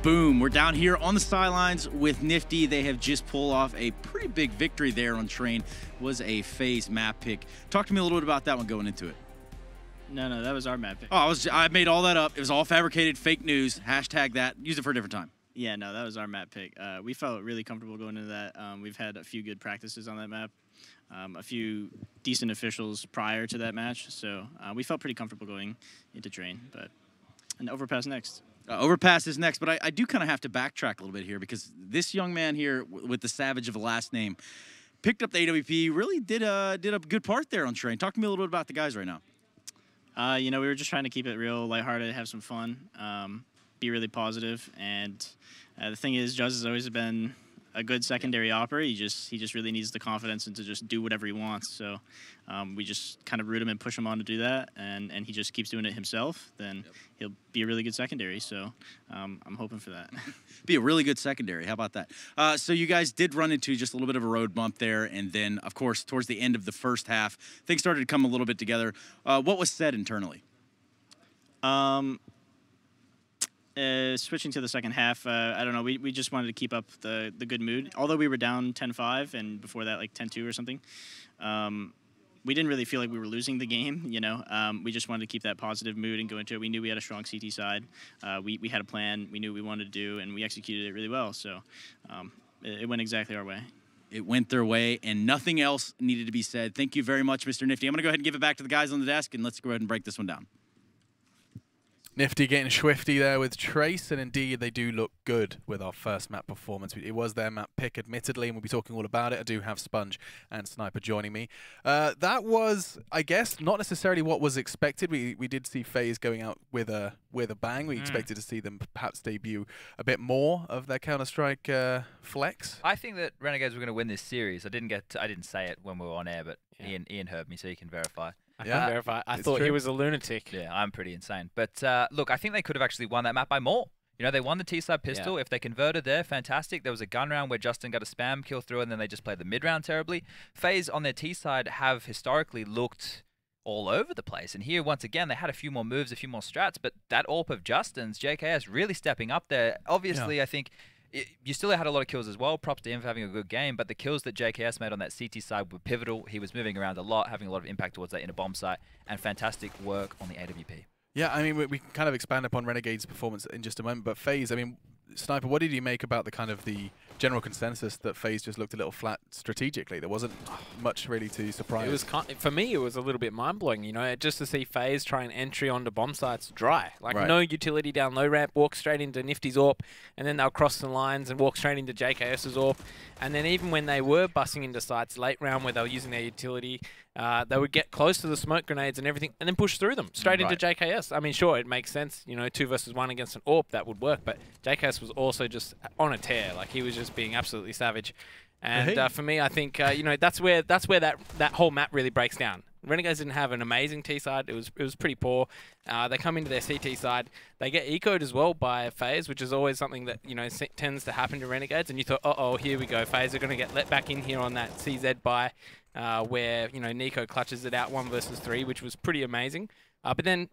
Boom. We're down here on the sidelines with Nifty. They have just pulled off a pretty big victory there on Train. Was a FaZe map pick. Talk to me a little bit about that one going into it. No, that was our map pick. Oh, I made all that up. It was all fabricated, fake news. Hashtag that. Use it for a different time. Yeah, no, that was our map pick. We felt really comfortable going into that. We've had a few good practices on that map. A few decent officials prior to that match. So we felt pretty comfortable going into Train. And Overpass next. Overpass is next, but I do kind of have to backtrack a little bit here because this young man here with the Savage of a last name picked up the AWP, really did a good part there on Train. Talk to me a little bit about the guys right now. You know, we were just trying to keep it real lighthearted, have some fun, be really positive. And the thing is, Juz has always been a good secondary operator. He just really needs the confidence and to just do whatever he wants. So we just kind of root him and push him on to do that, and he just keeps doing it himself. Then he'll be a really good secondary. So I'm hoping for that. Be a really good secondary. How about that? So you guys did run into just a little bit of a road bump there, and then, of course, towards the end of the first half, things started to come a little bit together. What was said internally? Switching to the second half, I don't know, we just wanted to keep up the good mood. Although we were down 10-5 and before that like 10-2 or something, we didn't really feel like we were losing the game, you know. We just wanted to keep that positive mood and go into it. We knew we had a strong CT side. We had a plan. We knew what we wanted to do, and we executed it really well. So it went exactly our way. It went their way, and nothing else needed to be said. Thank you very much, Mr. Nifty. I'm going to go ahead and give it back to the guys on the desk, and let's go ahead and break this one down. Nifty getting swifty there with Trace, and indeed they do look good with our first map performance. It was their map pick, admittedly, and we'll be talking all about it. I do have Sponge and Sniper joining me. That was, I guess, not necessarily what was expected. We did see FaZe going out with a bang. We expected to see them perhaps debut a bit more of their Counter-Strike flex. I think that Renegades were going to win this series. I didn't say it when we were on air, but yeah. Ian heard me, so he can verify. I can verify. I thought he was a lunatic. Yeah, I'm pretty insane. But look, I think they could have actually won that map by more. You know, they won the T-side pistol. Yeah. If they converted there, fantastic. There was a gun round where Justin got a spam kill through, and then they just played the mid round terribly. FaZe on their T-side have historically looked all over the place. And here, once again, they had a few more moves, a few more strats, but that AWP of Justin's, JKS, really stepping up there. Obviously, I think you still had a lot of kills as well. Props to him for having a good game, but the kills that JKS made on that CT side were pivotal. He was moving around a lot, having a lot of impact towards that inner bomb site, and fantastic work on the AWP. Yeah, I mean, we can kind of expand upon Renegade's performance in just a moment, but FaZe, I mean, Sniper, what did you make about the general consensus that FaZe just looked a little flat strategically? There wasn't much really to surprise. It was for me, it was a little bit mind-blowing, you know, just to see FaZe try and entry onto bomb sites dry. Like, no utility down low ramp, walk straight into Nifty's AWP, and then they'll cross the lines and walk straight into JKS's AWP. And then even when they were busting into sites late round where they were using their utility, they would get close to the smoke grenades and everything, and then push through them straight into JKS. I mean, sure, it makes sense, you know, 2 versus 1 against an AWP, that would work, but JKS was also just on a tear. Like, he was just being absolutely savage. And for me, I think, you know, that's where that whole map really breaks down. Renegades didn't have an amazing T side. It was pretty poor. They come into their CT side. They get ecoed as well by FaZe, which is always something that, you know, tends to happen to Renegades. And you thought, uh-oh, here we go. FaZe are going to get let back in here on that CZ buy, where, you know, Nico clutches it out 1 versus 3, which was pretty amazing. But then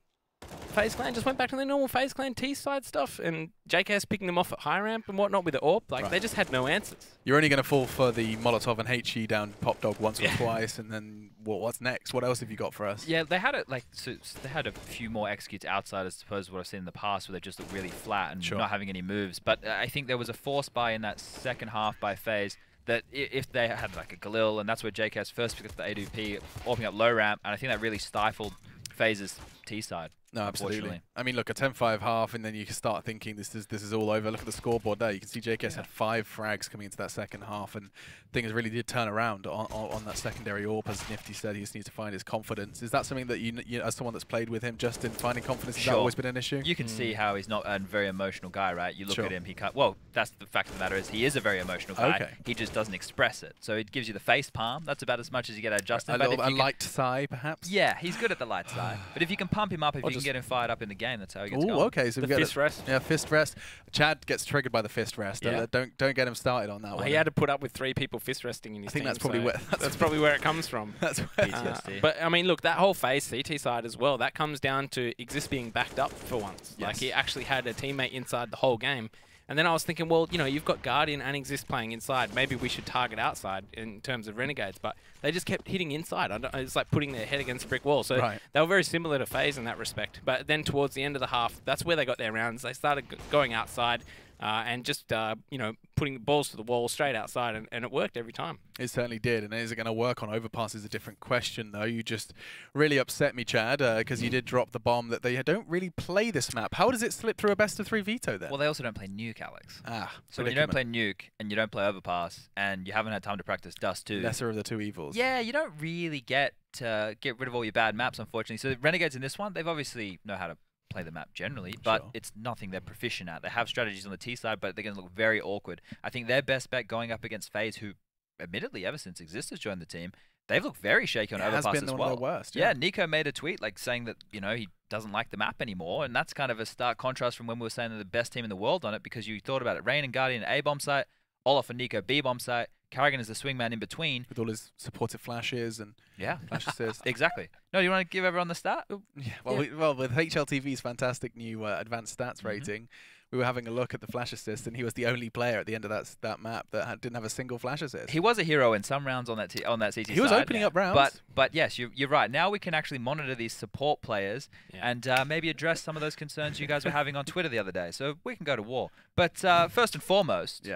FaZe Clan just went back to their normal FaZe Clan T-side stuff, and JKS picking them off at high ramp and whatnot with the AWP. Like, they just had no answers. You're only going to fall for the Molotov and HE down Pop Dog once or twice, and then what's next? What else have you got for us? Yeah, they had they had a few more executes outside, I suppose, what I've seen in the past, where they just look really flat and not having any moves. But I think there was a force buy in that second half by FaZe that if they had like a Galil, and that's where JKS first picked up the AWP, opening up low ramp, and I think that really stifled FaZe's T-side. No, absolutely. I mean, look, a 10-5 half, and then you can start thinking this is all over. Look at the scoreboard there. You can see JKS had 5 frags coming into that second half, and things really did turn around on that secondary AWP. As Nifty said, he just needs to find his confidence. Is that something that you as someone that's played with him, Justin, finding confidence, has that always been an issue? You can see how he's not a very emotional guy, right? You look at him, he can't. Well, that's the fact of the matter is he is a very emotional guy. He just doesn't express it. So it gives you the face palm. That's about as much as you get out of Justin. A light sigh, perhaps? Yeah, he's good at the light side. But if you can pump him up, if you can get him fired up in the game, that's how he gets going. Okay, so the fist rest. Yeah, fist rest. Chad gets triggered by the fist rest. Yeah. Don't get him started on that one. He had to put up with 3 people fist resting in his team. I think that's probably where that's probably where it comes from. That's PTSD. But I mean, look, that whole FaZe CT side as well. That comes down to Exist being backed up for once. Yes. Like, he actually had a teammate inside the whole game. And then I was thinking, well, you know, you've got Guardian and Exist playing inside. Maybe we should target outside in terms of Renegades. But they just kept hitting inside. It's like putting their head against a brick wall. So they were very similar to FaZe in that respect. But then towards the end of the half, that's where they got their rounds. They started going outside. And just, you know, putting balls to the wall straight outside, and it worked every time. It certainly did. And is it going to work on Overpass is a different question, though. You just really upset me, Chad, because you did drop the bomb that they don't really play this map. How does it slip through a best-of-3 veto, then? Well, they also don't play Nuke, Alex. So when you predicament. don't play Nuke, and you don't play Overpass, and you haven't had time to practice Dust 2. Lesser of the two evils. Yeah, you don't really get rid of all your bad maps, unfortunately. So the Renegades in this one, they've obviously know how to play the map generally, but it's nothing they're proficient at. They have strategies on the T side, but they're going to look very awkward. I think their best bet going up against FaZe, who admittedly ever since Exist has joined the team, they've looked very shaky on Overpass has been as one well. of the worst, yeah, Nico made a tweet like saying that, you know, he doesn't like the map anymore, and that's kind of a stark contrast from when we were saying they're the best team in the world on it, because you thought about it. Rain and Guardian A bomb site, Olaf and Nico B bomb site, Carrigan is the swingman in between. With all his supportive flashes and flash assists. Exactly. No, do you want to give everyone the stat? Yeah, well, with HLTV's fantastic new advanced stats rating, we were having a look at the flash assist, and he was the only player at the end of that map that didn't have a single flash assist. He was a hero in some rounds on that CT side. He was opening up rounds. But yes, you're right. Now we can actually monitor these support players and maybe address some of those concerns you guys were having on Twitter the other day. So we can go to war. But first and foremost,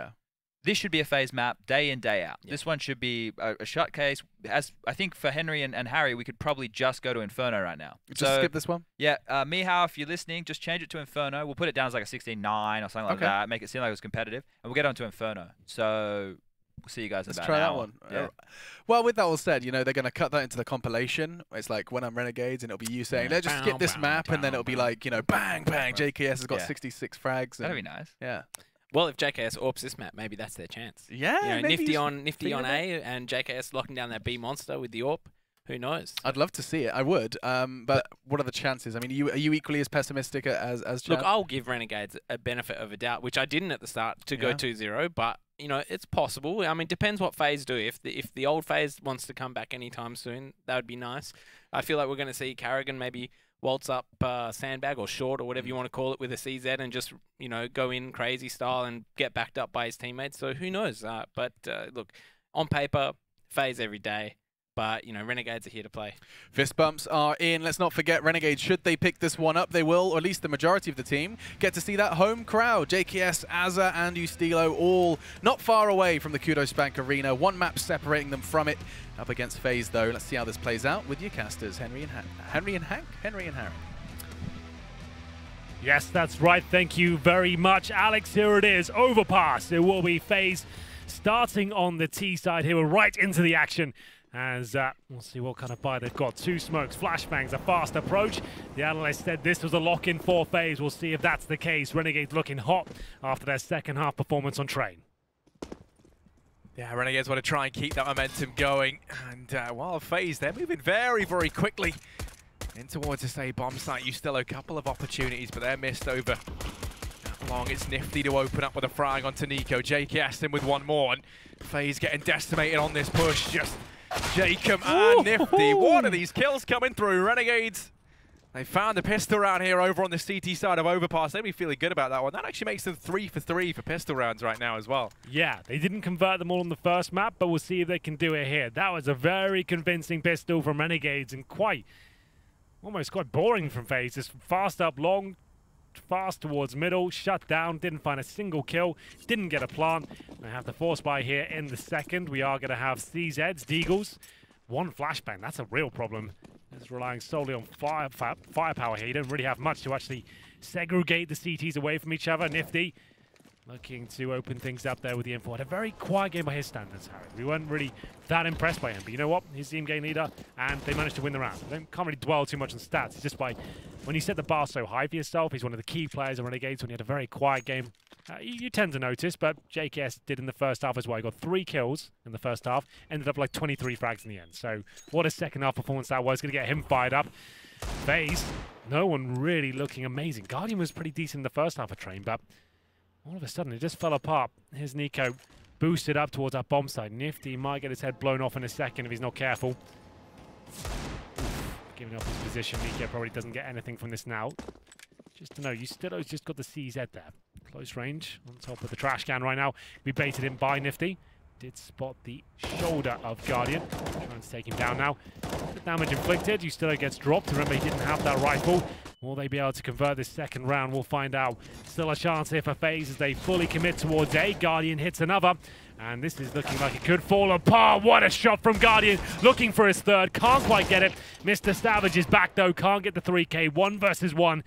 this should be a FaZe map day in, day out. This one should be a shut case. As I think for Henry and Harry, we could probably just go to Inferno right now. Just skip this one? Yeah. Mihao, if you're listening, just change it to Inferno. We'll put it down as like a 16-9 or something like that. Make it seem like it was competitive. And we'll get on to Inferno. So we'll see you guys in about an hour. Let's try that one. Well, with that all said, you know, they're going to cut that into the compilation. It's like when I'm Renegades, and it'll be you saying, let's just skip this map, and then it'll be like, you know, bang, bang, JKS has got 66 frags. That'd be nice. Yeah. Well, if JKS AWPs this map, maybe that's their chance. Yeah, you know, Nifty on A, and JKS locking down that B monster with the AWP. Who knows? I'd love to see it. I would. But what are the chances? I mean, are you equally as pessimistic as Chad? Look, I'll give Renegades a benefit of a doubt, which I didn't at the start to go 2-0. But you know, it's possible. I mean, depends what FaZe do. If the old FaZe wants to come back anytime soon, that would be nice. I feel like we're going to see Carrigan maybe waltz up sandbag or short or whatever you want to call it with a CZ and just, you know, go in crazy style and get backed up by his teammates. So who knows? But look, on paper, FaZe every day. But, you know, Renegades are here to play. Fist bumps are in. Let's not forget, Renegades, should they pick this one up, they will, or at least the majority of the team, get to see that home crowd. JKS, Azza, and Ustilo all not far away from the Qudos Bank Arena. One map separating them from it. Up against FaZe, though. Let's see how this plays out with your casters, Henry and Harry. Yes, that's right. Thank you very much, Alex. Here it is. Overpass. It will be FaZe starting on the T side here. We're right into the action. As we'll see what kind of buy they've got. 2 smokes, flashbangs, a fast approach. The analyst said this was a lock-in for FaZe. We'll see if that's the case. Renegades looking hot after their second half performance on Train. Yeah, Renegades want to try and keep that momentum going. And while FaZe, they're moving very, very quickly in towards this A bomb site. You still a couple of opportunities, but they're missed over long. It's Nifty to open up with a frag onto Nico. JKS in with one more, and FaZe getting decimated on this push. Just Jacob and Nifty. What are these kills coming through? Renegades, they found the pistol round here over on the CT side of Overpass. They'll be feeling good about that one. That actually makes them 3 for 3 for pistol rounds right now as well. Yeah, they didn't convert them all on the first map, but we'll see if they can do it here. That was a very convincing pistol from Renegades, and almost quite boring from FaZe. Just fast up long, fast towards middle, shut down, didn't find a single kill, didn't get a plant. I have the force buy here in the second. We are going to have CZs, Deagles, 1 flashbang. That's a real problem. It's relying solely on firepower here. You don't really have much to actually segregate the CTs away from each other. Nifty looking to open things up there with the info. Had a very quiet game by his standards, Harry. We weren't really that impressed by him. But you know what? He's team game leader, and they managed to win the round. I can't really dwell too much on stats. It's just by when you set the bar so high for yourself, he's one of the key players on Renegades. When he had a very quiet game, you tend to notice, but JKS did in the first half as well. He got 3 kills in the first half, ended up like 23 frags in the end. So what a second half performance that was. Going to get him fired up. FaZe, no one really looking amazing. Guardian was pretty decent in the first half of Train, but all of a sudden it just fell apart. Here's Nico boosted up towards that bomb site. Nifty might get his head blown off in a second if he's not careful. Giving up his position, Nico probably doesn't get anything from this now. Just to know, Ustilo's just got the CZ there. Close range on top of the trash can right now. We baited in by Nifty. Did spot the shoulder of Guardian. Trying to take him down now. The damage inflicted. Justo gets dropped. Remember, he didn't have that rifle. Will they be able to convert this second round? We'll find out. Still a chance here for FaZe as they fully commit towards A. Guardian hits another. And this is looking like it could fall apart. What a shot from Guardian. Looking for his third. Can't quite get it. Mr. Savage is back though. Can't get the 3K. 1 versus 1.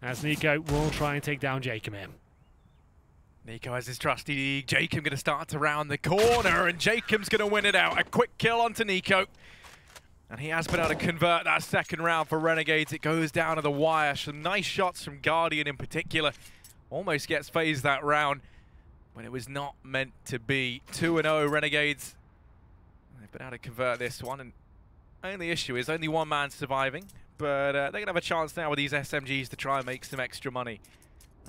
As Nico will try and take down Jacob here. Nico has his trusty Jacob going to start to round the corner, and Jacob's going to win it out. A quick kill onto Nico. And he has been able to convert that second round for Renegades. It goes down to the wire. Some nice shots from Guardian in particular. Almost gets FaZe that round, but it was not meant to be. 2-0 Renegades. They've been able to convert this one, and only issue is only one man surviving. But they're going to have a chance now with these SMGs to try and make some extra money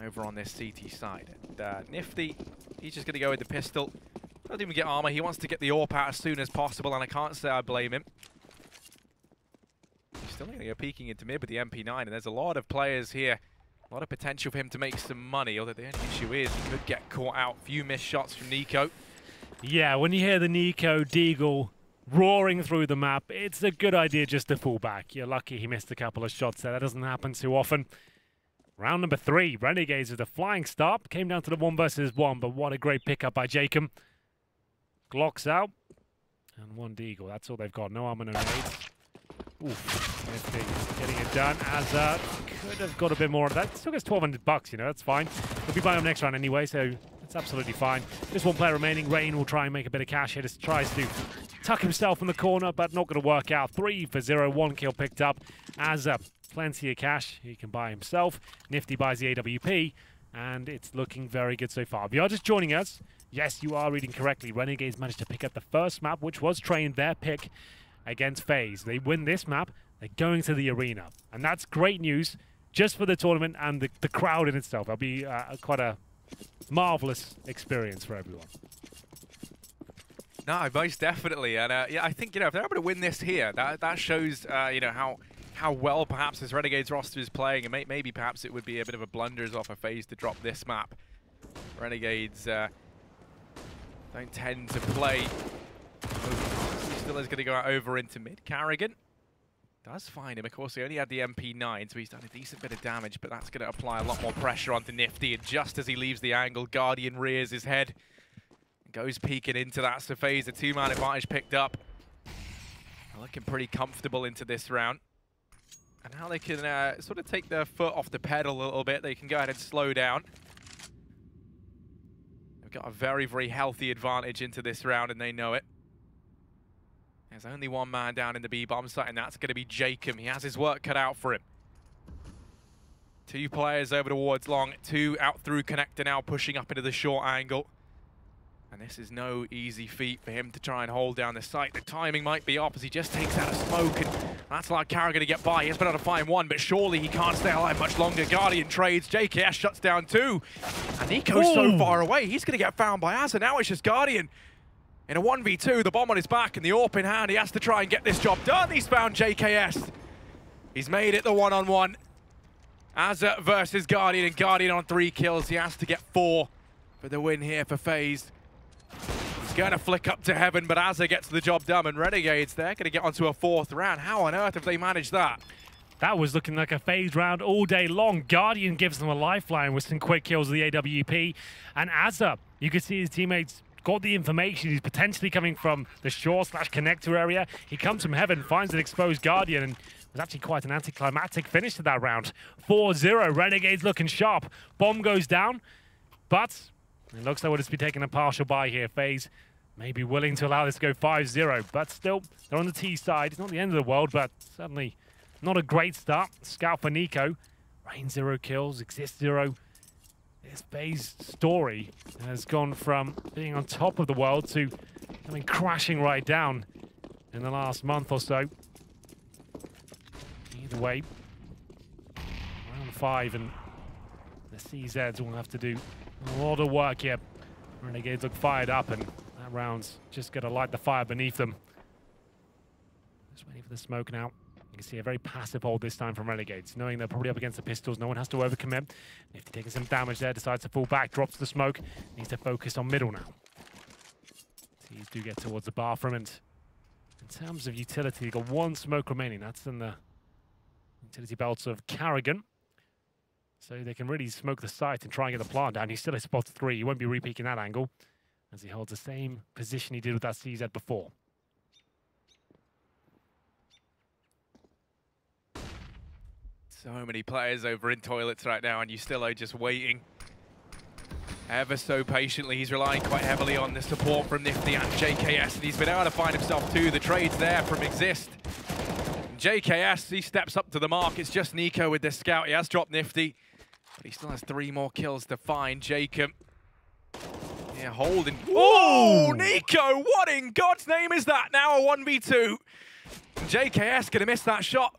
over on this CT side. And Nifty, he's just going to go with the pistol. Doesn't even get armor. He wants to get the AWP out as soon as possible, and I can't say I blame him. He's still going to go peeking into mid with the MP9, and there's a lot of players here. A lot of potential for him to make some money, although the only issue is he could get caught out. Few missed shots from Nico. Yeah, when you hear the Nico Deagle roaring through the map, it's a good idea just to fall back. You're lucky he missed a couple of shots there. That doesn't happen too often. Round number 3, Renegades with a flying start. Came down to the 1 versus 1, but what a great pickup by Jacob. Glocks out. And 1 Deagle. That's all they've got. No armor, no nades. Oof. Nifty getting it done. As could have got a bit more of that. Still gets $1,200, you know, that's fine. He'll be buying him next round anyway, so that's absolutely fine. Just 1 player remaining. Rain will try and make a bit of cash here. Just tries to tuck himself in the corner, but not going to work out. 3 for 0. 1 kill picked up. As plenty of cash he can buy himself. Nifty buys the AWP, and it's looking very good so far. If you are just joining us, yes, you are reading correctly. Renegades managed to pick up the first map, which was trained their pick against FaZe. They win this map, they're going to the arena. And that's great news just for the tournament and the crowd in itself. That'll be quite a marvelous experience for everyone. No, most definitely. And yeah, I think, you know, if they're able to win this here, that shows, you know, how well perhaps this Renegades roster is playing, and maybe perhaps it would be a bit of a blunder as well for FaZe to drop this map. Renegades don't tend to play. He still is going to go out over into mid. Carrigan does find him. Of course, he only had the MP9, so he's done a decent bit of damage, but that's going to apply a lot more pressure onto Nifty, and just as he leaves the angle, Guardian rears his head and goes peeking into that. So FaZe, a 2-man advantage picked up. They're looking pretty comfortable into this round. And now they can sort of take their foot off the pedal a little bit. They can go ahead and slow down. They've got a very, very healthy advantage into this round, and they know it. There's only 1 man down in the B-bomb site, and that's going to be Jacob. He has his work cut out for him. 2 players over towards long, 2 out through connector now, pushing up into the short angle. And this is no easy feat for him to try and hold down the site. The timing might be off as he just takes out a smoke, and that's like Carrigan going to get by. He has been able to find 1, but surely he can't stay alive much longer. Guardian trades, JKS shuts down 2. And Nico's so far away, he's going to get found by Azza. Now it's just Guardian. In a 1v2, the bomb on his back and the AWP in hand, he has to try and get this job done. He's found JKS. He's made it the 1-on-1. Azza versus Guardian, and Guardian on 3 kills. He has to get 4 for the win here for FaZe. He's going to flick up to heaven, but Azza gets the job done, and Renegades, they're going to get onto a 4th round. How on earth have they managed that? That was looking like a FaZe round all day long. Guardian gives them a lifeline with some quick kills of the AWP. And Azza, you can see his teammates got the information. He's potentially coming from the shore/connector area. He comes from heaven, finds an exposed Guardian, and it was actually quite an anticlimactic finish to that round. 4-0, Renegades looking sharp. Bomb goes down, but it looks like we'll just be taking a partial bye here. FaZe may be willing to allow this to go 5-0, but still, they're on the T side. It's not the end of the world, but certainly not a great start. Scout for Nico. Rain 0 kills, Exist 0. This FaZe story has gone from being on top of the world to coming crashing right down in the last month or so. Either way, round 5, and the CZs will have to do a lot of work here. Renegades look fired up, and that round's just going to light the fire beneath them. Just waiting for the smoke now. You can see a very passive hold this time from Renegades, knowing they're probably up against the pistols. No one has to overcommit. Nifty taking some damage there, decides to fall back, drops the smoke. Needs to focus on middle now. Tees do get towards the bathroom, and in terms of utility, you've got one smoke remaining. That's in the utility belts of Carrigan. So they can really smoke the site and try and get the plant down. He still has spots 3. He won't be re-peeking that angle, as he holds the same position he did with that CZ before. So many players over in toilets right now, and Ustilo just waiting ever so patiently. He's relying quite heavily on the support from Nifty and JKS, and he's been able to find himself too. The trades there from Exist. JKS, he steps up to the mark. It's just Nico with the scout. He has dropped Nifty, but he still has 3 more kills to find. Jacob, yeah, holding. Oh, Nico, what in God's name is that? Now a 1v2. JKS gonna miss that shot.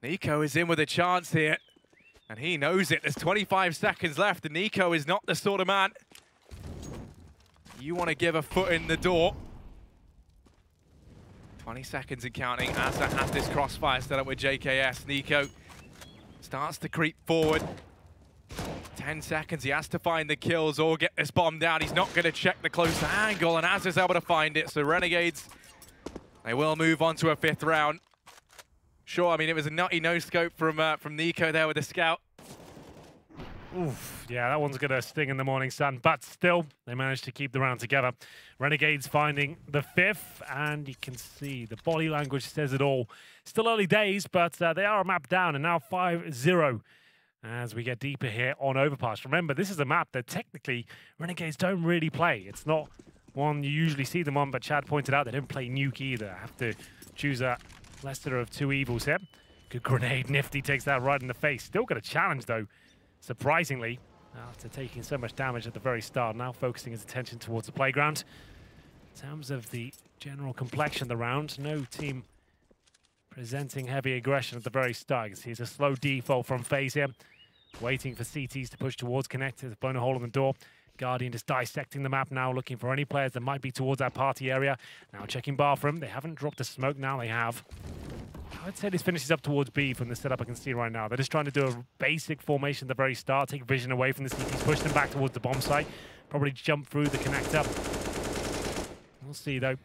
Nico is in with a chance here, and he knows it. There's 25 seconds left, and Nico is not the sort of man you want to give a foot in the door. 20 seconds and counting. Asa has this crossfire set up with JKS. Nico starts to creep forward. 10 seconds, he has to find the kills or get this bomb down. He's not going to check the closer angle, and Asa's able to find it. So Renegades, they will move on to a 5th round. Sure, I mean, it was a nutty no-scope from Nico there with the scout. Oof, yeah, that one's going to sting in the morning sun, but still, they managed to keep the round together. Renegades finding the 5th, and you can see the body language says it all. Still early days, but they are a map down, and now 5-0 as we get deeper here on Overpass. Remember, this is a map that technically Renegades don't really play. It's not one you usually see them on, but Chad pointed out they don't play Nuke either. Have to choose a lesser of 2 evils here. Good grenade. Nifty takes that right in the face. Still got a challenge, though, surprisingly, after taking so much damage at the very start. Now focusing his attention towards the playground. In terms of the general complexion of the round, no team presenting heavy aggression at the very start. You can see it's a slow default from FaZe here. Waiting for CTs to push towards Connect. Has blown a hole in the door. Guardian just dissecting the map now, looking for any players that might be towards that party area. Now checking bathroom. They haven't dropped a smoke. Now they have. I'd say this finishes up towards B from the setup I can see right now. They're just trying to do a basic formation at the very start, take vision away from the CTs, push them back towards the bomb site. Probably jump through the connector. We'll see, though.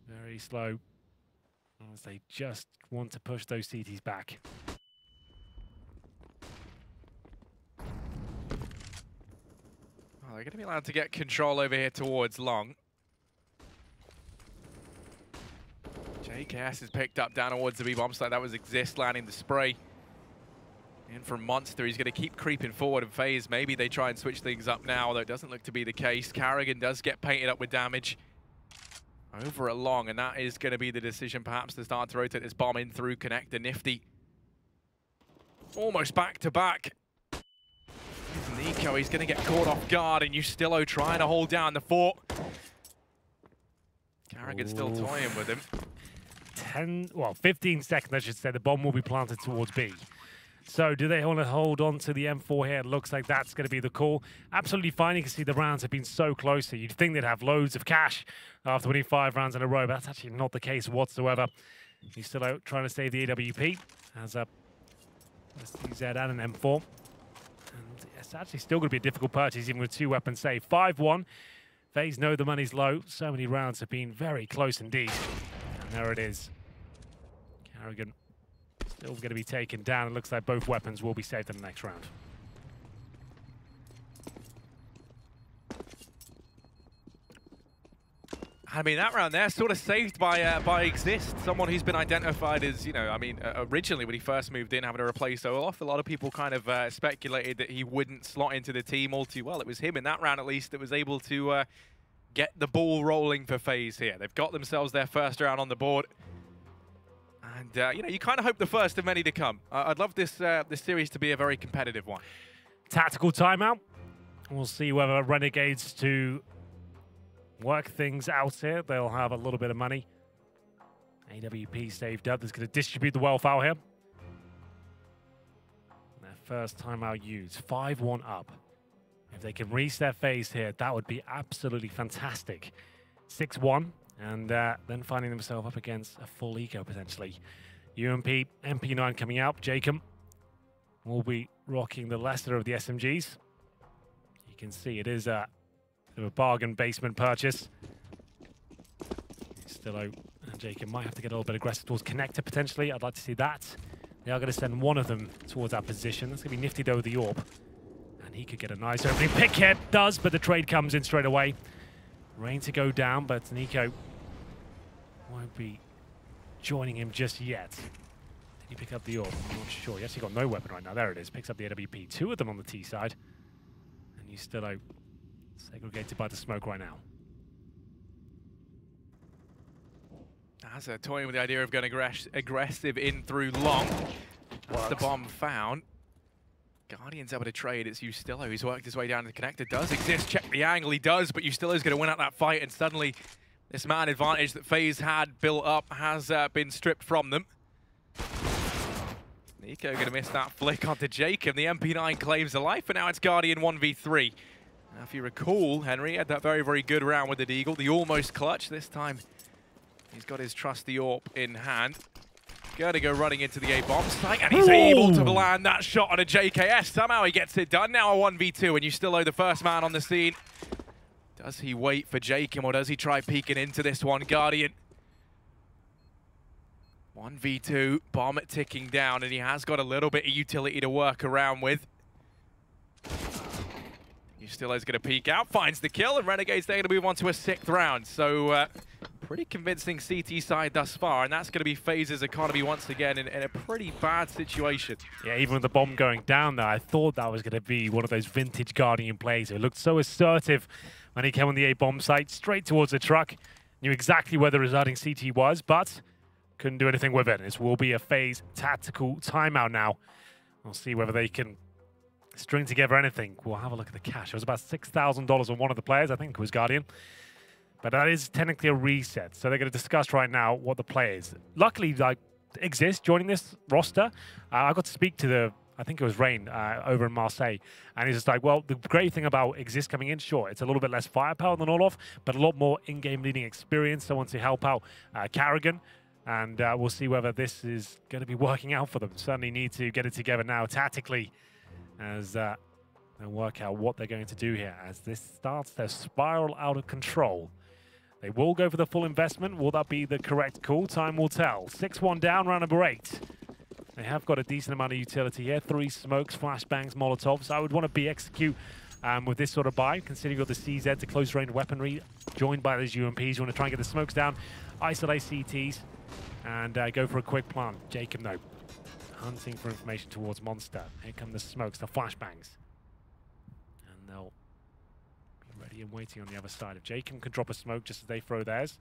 Very slow, as they just want to push those CTs back. They're going to be allowed to get control over here towards long. JKS is picked up down towards the B-bomb site. That was Exist landing the spray. In from Monster, he's going to keep creeping forward and FaZe. Maybe they try and switch things up now, although it doesn't look to be the case. Carrigan does get painted up with damage over at long, and that is going to be the decision perhaps to start to rotate this bomb in through Connector. Nifty almost back to back. Nico, he's going to get caught off guard, and Ustilo trying to hold down the fort. Carrigan still toying with him. 15 seconds, I should say. The bomb will be planted towards B. So do they want to hold on to the M4 here? It looks like that's going to be the call. Absolutely fine. You can see the rounds have been so close. You'd think they'd have loads of cash after winning 5 rounds in a row, but that's actually not the case whatsoever. He's still out trying to save the AWP. Has a CZ and an M4. And it's actually still going to be a difficult purchase, even with 2 weapons saved. 5-1. FaZe know the money's low. So many rounds have been very close indeed. And there it is. Carrigan still going to be taken down. It looks like both weapons will be saved in the next round. I mean, that round there sort of saved by Exist, someone who's been identified as, you know, I mean, originally when he first moved in, having to replace Olaf, a lot of people kind of speculated that he wouldn't slot into the team all too well. It was him in that round, at least, that was able to get the ball rolling for FaZe here. They've got themselves their first round on the board. And, you know, you kind of hope the first of many to come. I'd love this series to be a very competitive one. Tactical timeout. We'll see whether Renegades to work things out here. They'll have a little bit of money. AWP saved up. That's going to distribute the wealth out here. Their first timeout used. 5-1 up. If they can reach their phase here, that would be absolutely fantastic. 6-1. And then finding themselves up against a full eco, potentially. UMP, MP9 coming out. Jacob will be rocking the lesser of the SMGs. You can see it is a bit of a bargain basement purchase. Still out. And Jacob might have to get a little bit aggressive towards connector, potentially. I'd like to see that. They are going to send one of them towards that position. That's going to be Nifty, though, with the AWP. And he could get a nice opening pick here. Does, but the trade comes in straight away. Rain to go down, but Nico won't be joining him just yet. Did he pick up the AWP? I'm not sure. He actually got no weapon right now. There it is. Picks up the AWP. Two of them on the T side. And he's still out, segregated by the smoke right now. As a toying with the idea of going aggressive in through long. That's the bomb found. Guardian's able to trade. It's Ustillo who's worked his way down to the connector. Does exist. Check the angle. He does, but Ustillo's going to win out that fight, and suddenly this man advantage that FaZe had built up has been stripped from them. Nico going to miss that flick onto Jacob. The MP9 claims the life, and now it's Guardian 1v3. Now, if you recall, Henry had that very, very good round with the Deagle. The almost clutch. This time, he's got his trusty AWP in hand. Gonna go running into the A-bomb site, and he's able to land that shot on a JKS. Somehow he gets it done. Now a 1v2, and you still owe the first man on the scene. Does he wait for Jacob, or does he try peeking into this one? Guardian. 1v2, bomb ticking down, and he has got a little bit of utility to work around with. Ustillo's gonna peek out, finds the kill, and Renegades, they're gonna move on to a 6th round. So, pretty convincing CT side thus far, and that's going to be FaZe's economy once again in a pretty bad situation. Yeah, even with the bomb going down there, I thought that was going to be one of those vintage Guardian plays. It looked so assertive when he came on the A-bomb site, straight towards the truck. Knew exactly where the residing CT was, but couldn't do anything with it. This will be a FaZe tactical timeout now. We'll see whether they can string together anything. We'll have a look at the cash. It was about $6,000 on one of the players, I think it was Guardian. But that is technically a reset, so they're going to discuss right now what the play is. Luckily, like, exists joining this roster. I got to speak to I think it was Rain over in Marseille, and he's just like, well, the great thing about Exist coming in, sure, it's a little bit less firepower than Olof, but a lot more in-game leading experience, so once they help out Carrigan, and we'll see whether this is going to be working out for them. Certainly need to get it together now tactically, as and work out what they're going to do here, as this starts to spiral out of control. They will go for the full investment. Will that be the correct call? Time will tell. 6-1 down, round number 8. They have got a decent amount of utility here. 3 smokes, flashbangs, molotovs. I would want to be execute with this sort of buy, considering you've got the CZ, the close-range weaponry, joined by those UMPs. You want to try and get the smokes down, isolate CTs, and go for a quick plant. Jacob, no. Hunting for information towards Monster. Here come the smokes, the flashbangs. And they'll ready and waiting on the other side. If Jacob can drop a smoke just as they throw theirs,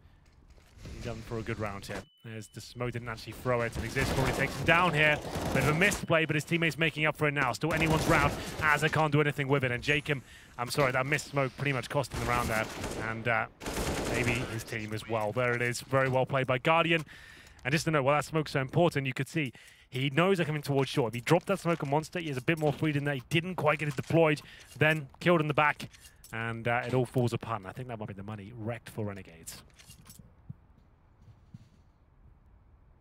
he's done for a good round here. There's the smoke, didn't actually throw it, and Exist probably takes him down here. Bit of a missed play, but his teammates making up for it now. Still anyone's round, as I can't do anything with it. And Jacob, I'm sorry, that missed smoke pretty much cost him the round there. And maybe his team as well. There it is, very well played by Guardian. And just to know, well, that smoke's so important, you could see he knows they're coming towards short. If he dropped that smoke on Monster, he has a bit more freedom there. He didn't quite get it deployed, then killed in the back. And it all falls apart. And I think that might be the money wrecked for Renegades.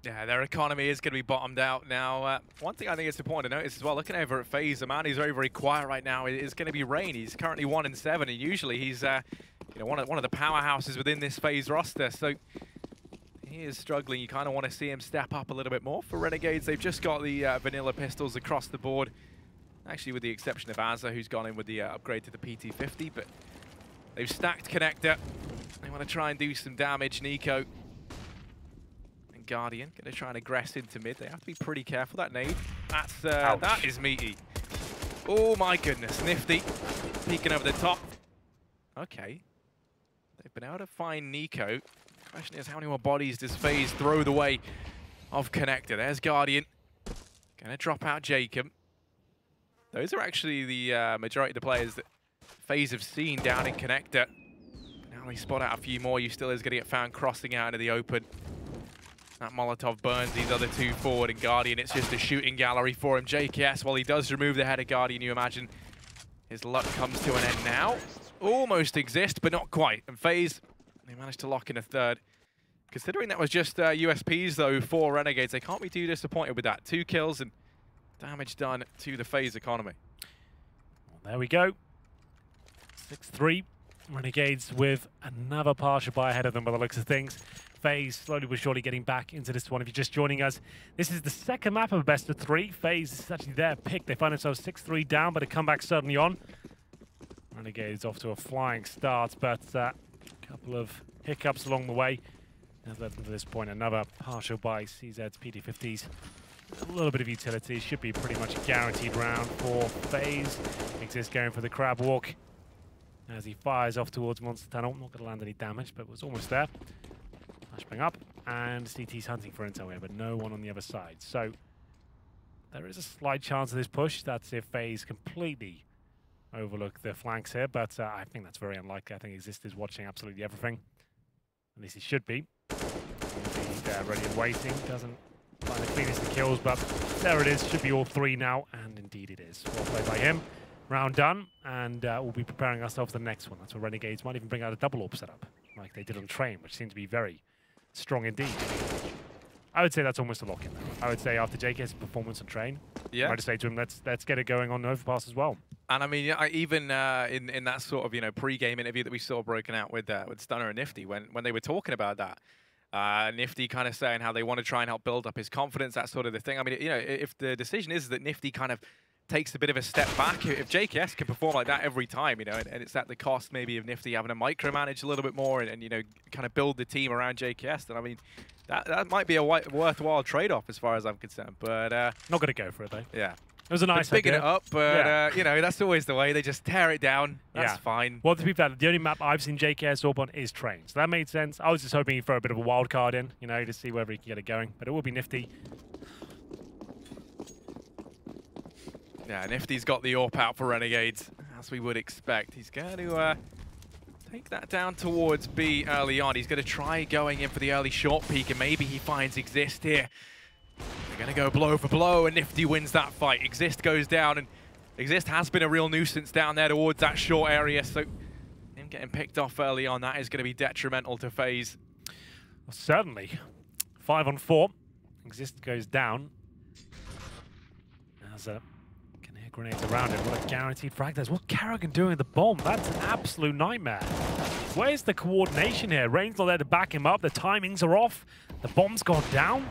Yeah, their economy is going to be bottomed out now. One thing I think it's important to notice as well, looking over at FaZe, the man who's very, very quiet right now is going to be Rain. He's currently 1-7, and usually he's one of the powerhouses within this FaZe roster. So he is struggling. You kind of want to see him step up a little bit more. For Renegades, they've just got the vanilla pistols across the board. Actually, with the exception of Azza, who's gone in with the upgrade to the PT-50, but they've stacked connector. They want to try and do some damage. Nico and Guardian going to try and aggress into mid. They have to be pretty careful. That nade, that is meaty. Oh my goodness, Nifty peeking over the top. Okay, they've been able to find Nico. The question is, how many more bodies does FaZe throw the way of connector? There's Guardian. Going to drop out Jacob. Those are actually the majority of the players that FaZe have seen down in connector. Now they spot out a few more. Still is going to get found crossing out into the open. That Molotov burns these other 2 forward, and Guardian, it's just a shooting gallery for him. JKS, while he does remove the head of Guardian, you imagine his luck comes to an end now. Almost Exist, but not quite. And FaZe, They managed to lock in a third. Considering that was just USPs, though, for Renegades, they can't be too disappointed with that. 2 kills and damage done to the FaZe economy. Well, there we go. 6-3. Renegades with another partial buy ahead of them by the looks of things. FaZe slowly but surely getting back into this one. If you're just joining us, this is the second map of a best of 3. FaZe is actually their pick. They find themselves 6-3 down, but a comeback certainly on. Renegades off to a flying start, but a couple of hiccups along the way has led them to this point. Another partial buy. CZ's PD50s. A little bit of utility. Should be pretty much a guaranteed round for FaZe. Exist going for the crab walk as he fires off towards Monster Tunnel. Not going to land any damage, but was almost there. Flashbang up, and CT's hunting for intel here, but no one on the other side. So there is a slight chance of this push. That's if FaZe completely overlook the flanks here, but I think that's very unlikely. I think Exist is watching absolutely everything. At least he should be. He's ready and waiting. Doesn't find the cleanest of kills, but there it is. Should be all 3 now, and indeed it is. Well played by him. Round done, and we'll be preparing ourselves for the next one. That's where Renegades might even bring out a double AWP setup, like they did on Train, which seemed to be very strong indeed. I would say that's almost a lock-in. I would say after JK's performance on Train, I might just say to him, let's get it going on Overpass as well. And I mean, even in that sort of pre-game interview that we saw broken out with Stunner and Nifty, when they were talking about that, Nifty kind of saying how they want to try and help build up his confidence, that sort of the thing. I mean, if the decision is that Nifty kind of takes a bit of a step back, if JKS can perform like that every time, and it's at the cost maybe of Nifty having to micromanage a little bit more and kind of build the team around JKS, then I mean, that might be a worthwhile trade-off as far as I'm concerned. But not going to go for it though. Yeah. It was a nice picking idea. it up, but that's always the way. They just tear it down. That's fine. Well, to be fair, the only map I've seen JKS AWP on is Train, so that made sense. I was just hoping he'd throw a bit of a wild card in, to see whether he can get it going. But it will be Nifty. Yeah, Nifty's got the AWP out for Renegades, as we would expect. He's going to take that down towards B early on. He's going to try going in for the early short peek, and maybe he finds Exist here. They're going to go blow for blow, and Nifty wins that fight. Exist goes down, and Exist has been a real nuisance down there towards that short area, so him getting picked off early on, that is going to be detrimental to FaZe. Well, certainly. 5 on 4. Exist goes down. As can hear grenades around it. What a guaranteed frag there's. What Karrigan doing with the bomb? That's an absolute nightmare. Where's the coordination here? Rain's not there to back him up. The timings are off. The bomb's gone down.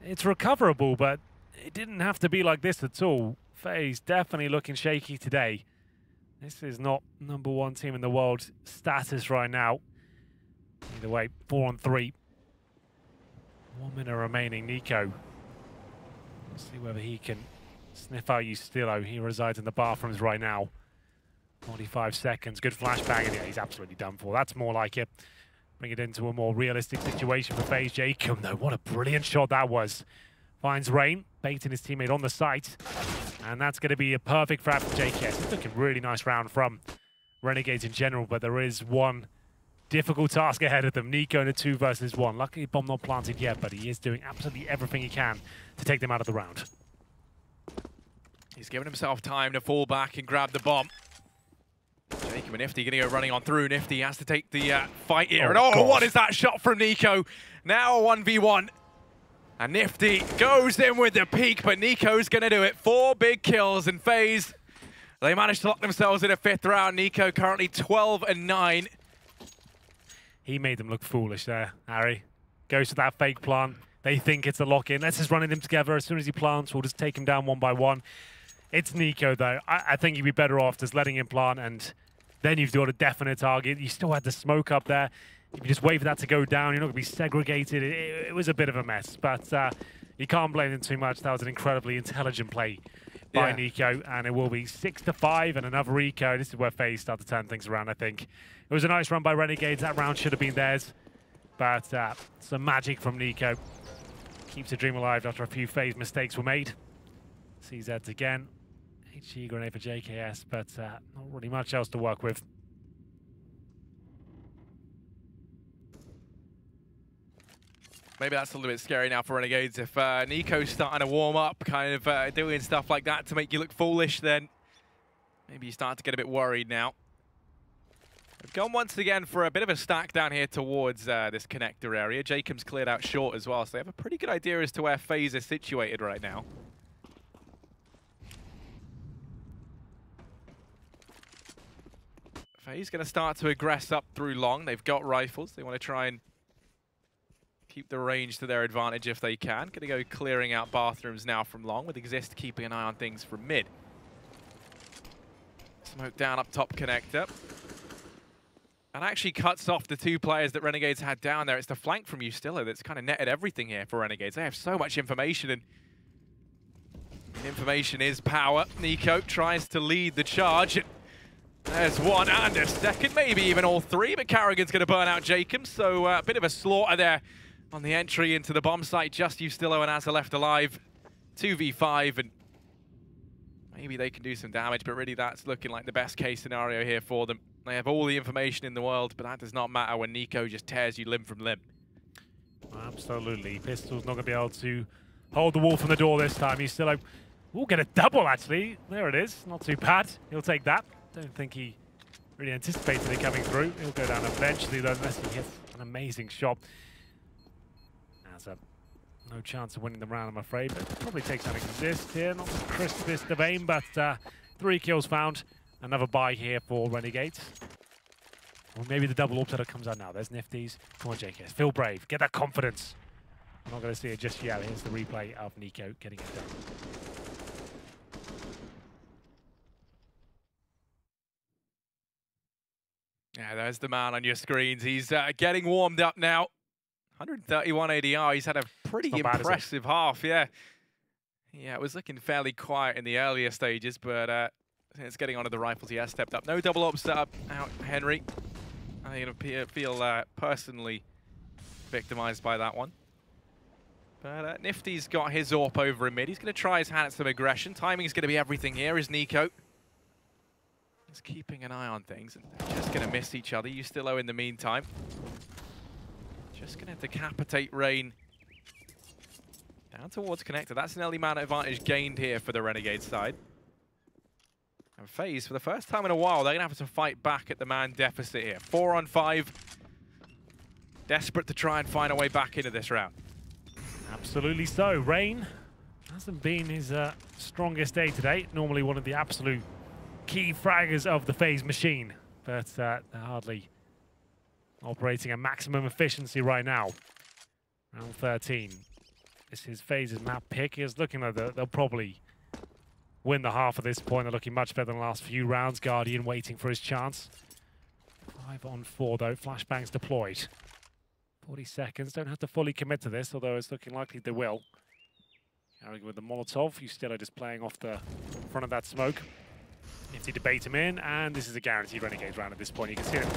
It's recoverable, but it didn't have to be like this at all. FaZe definitely looking shaky today. This is not #1 team in the world status right now. Either way, 4 on 3. 1 minute remaining. Nico. Let's see whether he can sniff out Ustilo. He resides in the bathrooms right now. 45 seconds. Good flashbang. And yeah, he's absolutely done for. That's more like it. Bring it into a more realistic situation for FaZe. Jacob, though, what a brilliant shot that was. Finds Rain, baiting his teammate on the site. And that's going to be a perfect frag for JKS. It's looking a really nice round from Renegades in general, but there is one difficult task ahead of them. Nico in a 2 versus 1. Luckily, bomb not planted yet, but he is doing absolutely everything he can to take them out of the round. He's given himself time to fall back and grab the bomb. Jacob and Nifty going to go running on through. Nifty has to take the fight here. And what is that shot from Nico? Now a 1v1. And Nifty goes in with the peak, but Nico's going to do it. 4 big kills, and FaZe, they managed to lock themselves in a 5th round. Nico currently 12 and 9. He made them look foolish there, Harry. Goes to that fake plant. They think it's a lock-in. Let's just run them together. As soon as he plants, we'll just take him down 1 by 1. It's Nico, though. I think you'd be better off just letting him plant, and then you've got a definite target. You still had the smoke up there. If you just wait for that to go down, you're not going to be segregated. It was a bit of a mess, but you can't blame him too much. That was an incredibly intelligent play by Nico, and it will be 6-5 and another eco. This is where FaZe start to turn things around, I think. It was a nice run by Renegades. That round should have been theirs, but some magic from Nico. Keeps the dream alive after a few FaZe mistakes were made. CZs again. HE grenade for JKS, but not really much else to work with. Maybe that's a little bit scary now for Renegades. If Nico's starting to warm up, kind of doing stuff like that to make you look foolish, then maybe you start to get a bit worried now. They've gone once again for a bit of a stack down here towards this connector area. Jacob's cleared out short as well, so they have a pretty good idea as to where FaZe is situated right now. FaZe going to start to aggress up through long. They've got rifles. They want to try and keep the range to their advantage if they can. Going to go clearing out bathrooms now from long, with Exist keeping an eye on things from mid. Smoke down up top connector. And actually cuts off the two players that Renegades had down there. It's the flank from Ustilla that's kind of netted everything here for Renegades. They have so much information, and information is power. NiKo tries to lead the charge. There's one and a second, maybe even all three, but Carrigan's going to burn out Jacob, so a bit of a slaughter there on the entry into the bomb site. Just Ustillo and Asa left alive. 2v5, and maybe they can do some damage, but really that's looking like the best case scenario here for them. They have all the information in the world, but that does not matter when NiKo just tears you limb from limb. Absolutely. Pistol's not going to be able to hold the wall from the door this time. He's still will get a double, actually. There it is. Not too bad. He'll take that. Don't think he really anticipated it coming through. He'll go down eventually, though, unless he hits an amazing shot. No chance of winning the round, I'm afraid, but probably takes an Exist here. Not the crispest of aim, but 3 kills found. Another buy here for Renegades. Or maybe the double upsetter comes out now. There's Nifty's. Come on, JKS. Feel brave. Get that confidence. I'm not going to see it just yet. Here's the replay of NiKo getting it done. Yeah, there's the man on your screens. He's getting warmed up now. 131 ADR. He's had a pretty impressive half, yeah. Yeah, it was looking fairly quiet in the earlier stages, but it's getting onto the rifles. He has stepped up. No double up setup out, Henry. I think it'll feel personally victimized by that one. But Nifty's got his AWP over in mid. He's going to try his hand at some aggression. Timing is going to be everything here, is NiKo. He's keeping an eye on things, and they're just going to miss each other. Ustillo in the meantime. Just going to decapitate Rain down towards connector. That's an early man advantage gained here for the Renegade side. And FaZe, for the first time in a while, they're going to have to fight back at the man deficit here. 4 on 5. Desperate to try and find a way back into this round. Absolutely so. Rain hasn't been his strongest day today. Normally one of the absolute key fraggers of the FaZe machine. But they're hardly operating at maximum efficiency right now. Round 13. This is FaZe's map pick. It's looking like they'll probably win the half at this point. They're looking much better than the last few rounds. Guardian waiting for his chance. 5 on 4 though. Flashbangs deployed. 40 seconds. Don't have to fully commit to this, although it's looking likely they will. Carrying with the Molotov. Ustillo just playing off the front of that smoke. Nifty debate him in, and this is a guaranteed Renegades round at this point. You can see them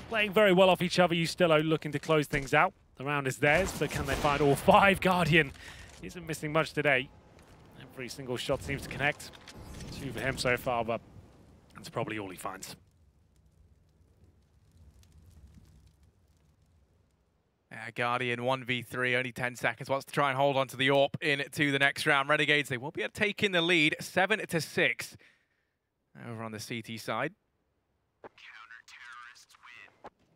playing very well off each other. Ustillo looking to close things out. The round is theirs, but can they find all 5? Guardian isn't missing much today. Every single shot seems to connect. 2 for him so far, but that's probably all he finds. Guardian 1v3, only 10 seconds. Wants to try and hold on to the AWP into the next round. Renegades, they will be able to take in the lead, 7-6 over on the CT side.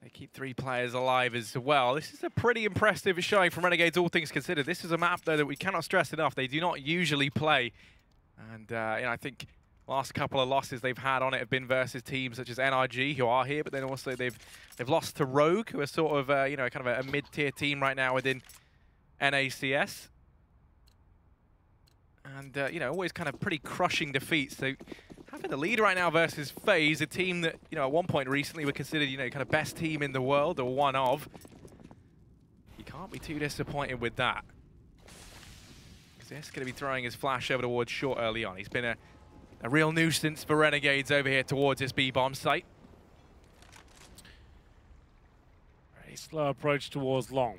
They keep 3 players alive as well. This is a pretty impressive showing from Renegades, all things considered. This is a map, though, that we cannot stress enough. They do not usually play. And you know, I think last couple of losses they've had on it have been versus teams such as NRG, who are here, but then also they've lost to Rogue, who are sort of you know, kind of a mid-tier team right now within NACS. And you know, always kind of pretty crushing defeats. So having the lead right now versus FaZe, a team that, you know, at one point recently were considered, you know, kind of best team in the world, or one of. You can't be too disappointed with that. He's going to be throwing his flash over towards short early on. He's been a real nuisance for Renegades over here towards this B-bomb site. Very slow approach towards long.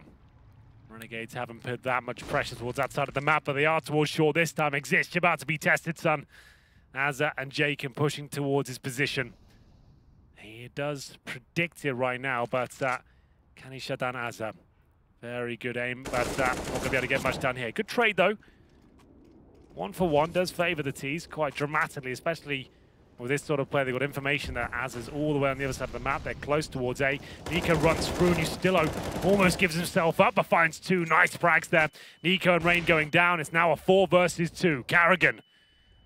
Renegades haven't put that much pressure towards that side of the map, but they are towards short this time. Exist, you're about to be tested, son. Azza and Jacob pushing towards his position. He does predict it right now, but can he shut down Azza? Very good aim, but not going to be able to get much done here. Good trade, though. 1 for 1 does favour the T's quite dramatically, especially With this sort of play, they've got information that Az is all the way on the other side of the map. They're close towards A. Nico runs through. Nustillo almost gives himself up, but finds 2 nice frags there. Nico and Rain going down. It's now a 4 versus 2. Carrigan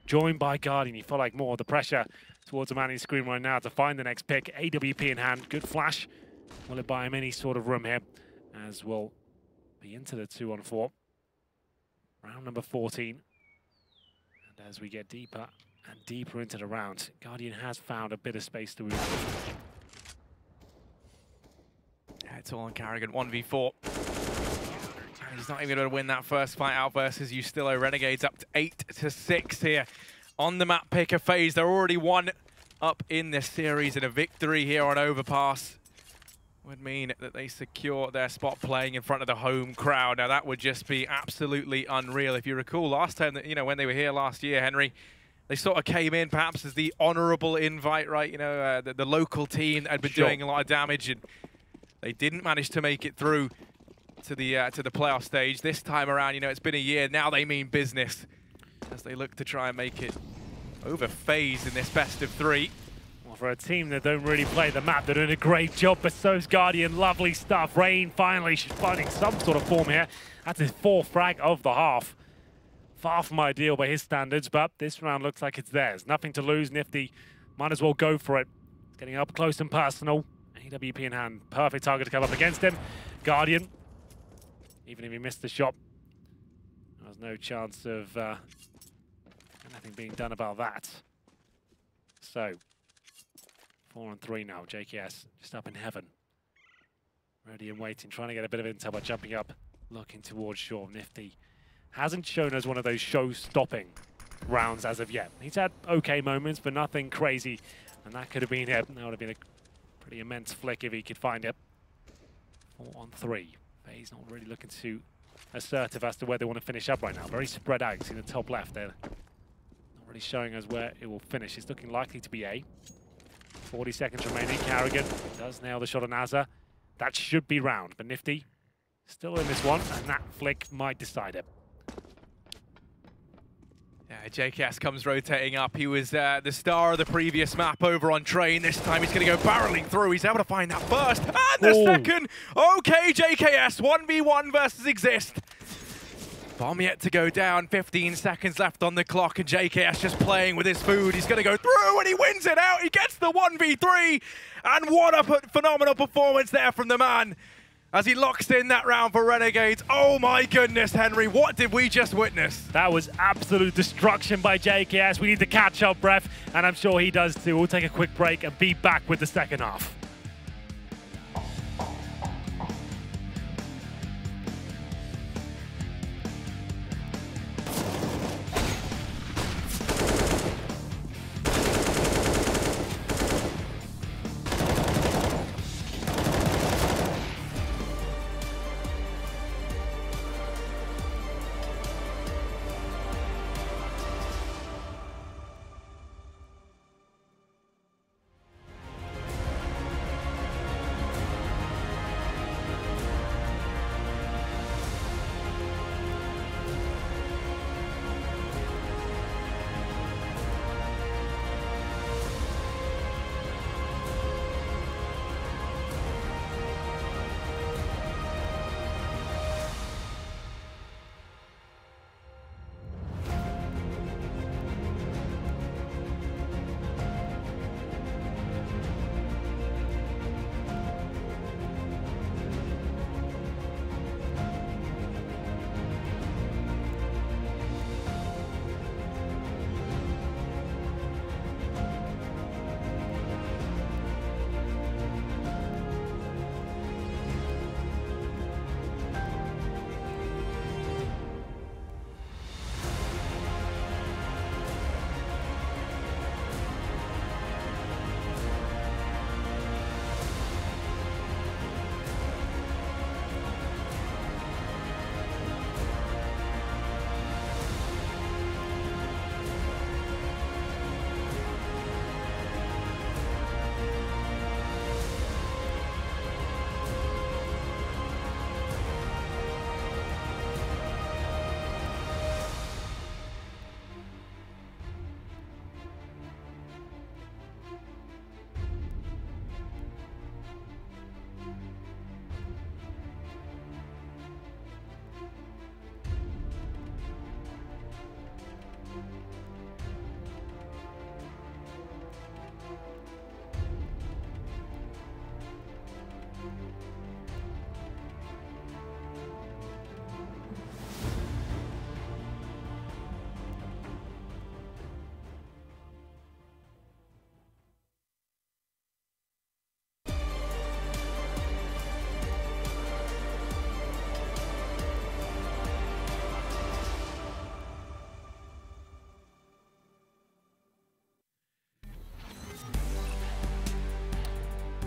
joined by Guardian. You feel like more of the pressure towards the man on the screen right now to find the next pick. AWP in hand. Good flash. Will it buy him any sort of room here? As will be into the 2-on-4. Round number 14. And as we get deeper and deeper into the round, Guardian has found a bit of space to move. Yeah, it's all on Carrigan, 1v4. And he's not even going to win that first fight out versus Ustillo. Renegades up to 8-6 here on the map picker phase. They're already 1 up in this series, and a victory here on Overpass would mean that they secure their spot playing in front of the home crowd. Now that would just be absolutely unreal. If you recall last time that, when they were here last year, Henry, they sort of came in perhaps as the honourable invite, right? The local team that had been doing a lot of damage, and they didn't manage to make it through to the playoff stage. This time around, it's been a year. Now they mean business as they look to try and make it over FaZe in this best of 3. Well, for a team that don't really play the map, they're doing a great job, but so's Guardian. Lovely stuff. Rain finally finding some sort of form here. That's his 4th frag of the half. Far from ideal by his standards, but this round looks like it's theirs. Nothing to lose. Nifty might as well go for it. It's getting up close and personal. AWP in hand. Perfect target to come up against him. Guardian, even if he missed the shot, there was no chance of anything being done about that. So, 4-on-3 now. JKS just up in heaven. Ready and waiting, trying to get a bit of intel by jumping up, looking towards shore. Nifty hasn't shown us one of those show-stopping rounds as of yet. He's had okay moments, but nothing crazy. And that could have been it. That would have been a pretty immense flick if he could find it. 4-on-3. FaZe not really looking too assertive as to where they want to finish up right now. Very spread out. You see the top left there. Not really showing us where it will finish. It's looking likely to be A. 40 seconds remaining. Carrigan does nail the shot on Azza. That should be round, but Nifty still in this one, and that flick might decide it. Yeah, JKS comes rotating up. He was the star of the previous map over on Train. This time he's going to go barreling through. He's able to find that first and the second. Okay, JKS, 1v1 versus Exist. Bomb yet to go down. 15 seconds left on the clock, and JKS just playing with his food. He's going to go through, and he wins it out. He gets the 1v3, and what a phenomenal performance there from the man as he locks in that round for Renegades. Oh my goodness, Henry, what did we just witness? That was absolute destruction by JKS. We need to catch up, Bref, and I'm sure he does too. We'll take a quick break and be back with the second half.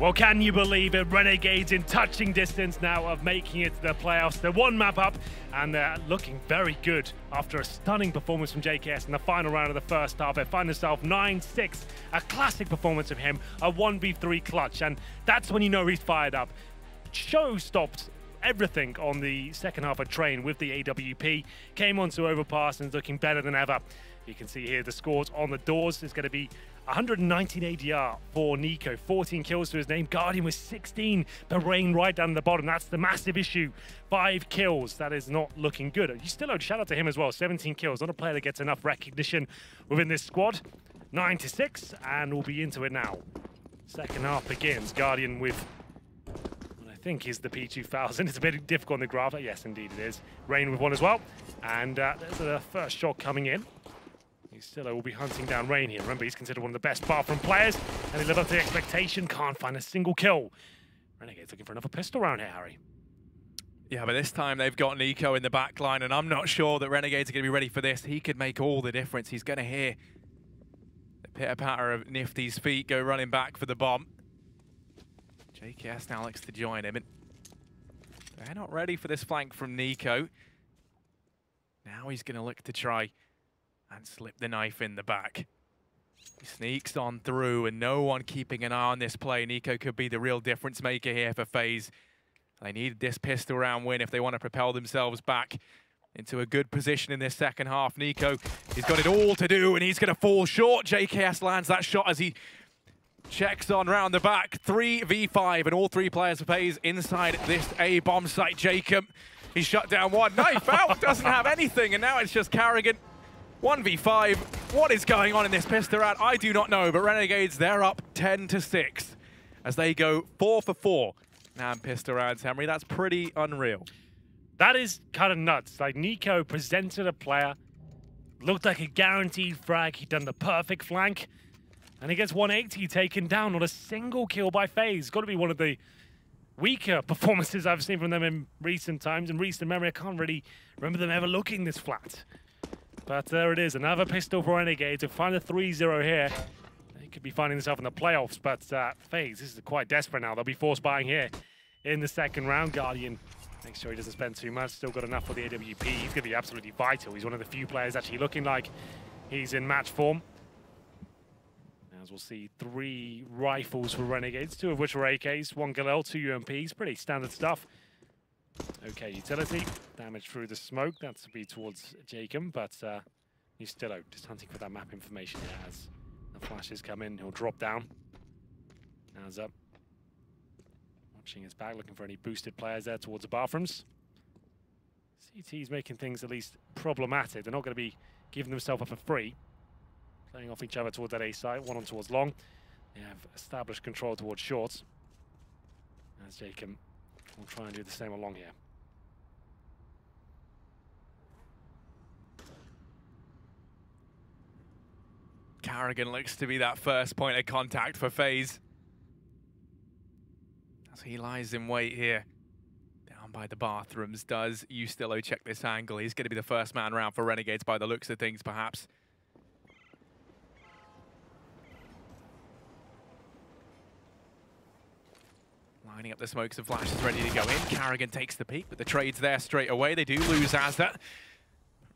Well, can you believe it? Renegades in touching distance now of making it to the playoffs. They're one map up, and they're looking very good after a stunning performance from JKS in the final round of the first half. They find themselves 9-6, a classic performance of him, a 1v3 clutch, and that's when you know he's fired up. Show stopped everything on the second half of Train with the AWP, came onto Overpass and is looking better than ever. You can see here the scores on the doors. It's going to be 119 ADR for Nico, 14 kills to his name. Guardian with 16, but Rain right down the bottom. That's the massive issue. 5 kills. That is not looking good. You still shout out to him as well. 17 kills. Not a player that gets enough recognition within this squad. 9-6, and we'll be into it now. Second half begins. Guardian with, I think, is the P2000. It's a bit difficult on the graph. Yes, indeed it is. Rain with one as well. And there's the first shot coming in. Still will be hunting down Rain here. Remember, he's considered one of the best bathroom players, and he lived up to the expectation. Can't find a single kill. Renegades looking for another pistol round here, Harry. Yeah, but this time they've got Nico in the back line, and I'm not sure that Renegades are going to be ready for this. He could make all the difference. He's going to hear the pitter-patter of Nifty's feet go running back for the bomb. JKS now looks to join him, and they're not ready for this flank from Nico. Now he's going to look to try and slip the knife in the back. He sneaks on through, and no one keeping an eye on this play. Nico could be the real difference maker here for FaZe. They need this pistol round win if they want to propel themselves back into a good position in this second half. Nico, he's got it all to do, and he's going to fall short. JKS lands that shot as he checks on round the back. 3v5, and all 3 players for FaZe inside this A bomb site. Jacob, he's shut down one. Knife out, doesn't have anything, and now it's just Carrigan. 1v5. What is going on in this pistol round? I do not know, but Renegades, they're up 10-6 as they go 4 for 4 now in pistol rounds, Henry. That's pretty unreal. That is kind of nuts. Like, Nico presented a player, looked like a guaranteed frag. He'd done the perfect flank, and he gets 180 taken down. Not a single kill by FaZe. Got to be one of the weaker performances I've seen from them in recent times. In recent memory, I can't really remember them ever looking this flat. But there it is, another pistol for Renegades. To find a 3-0 here, they could be finding themselves in the playoffs. But FaZe, this is quite desperate now. They'll be force buying here in the second round. Guardian, make sure he doesn't spend too much. Still got enough for the AWP. He's going to be absolutely vital. He's one of the few players actually looking like he's in match form. As we'll see, 3 rifles for Renegades, 2 of which are AKs, 1 Galil, 2 UMPs. Pretty standard stuff. Okay, utility, damage through the smoke. That's to be towards Jacob, but he's still out, just hunting for that map information here as the flashes come in. He'll drop down. Now's up. Watching his back, looking for any boosted players there towards the bathrooms. CT's making things at least problematic. They're not going to be giving themselves up for free. Playing off each other towards that A side, one on towards long. They have established control towards shorts. As Jacob will try and do the same along here. Carrigan looks to be that first point of contact for FaZe. As he lies in wait here. Down by the bathrooms. Does Ustillo check this angle? He's going to be the first man round for Renegades by the looks of things, perhaps. Lining up the smokes and flashes ready to go in. Carrigan takes the peek, but the trade's there straight away. They do lose Azza.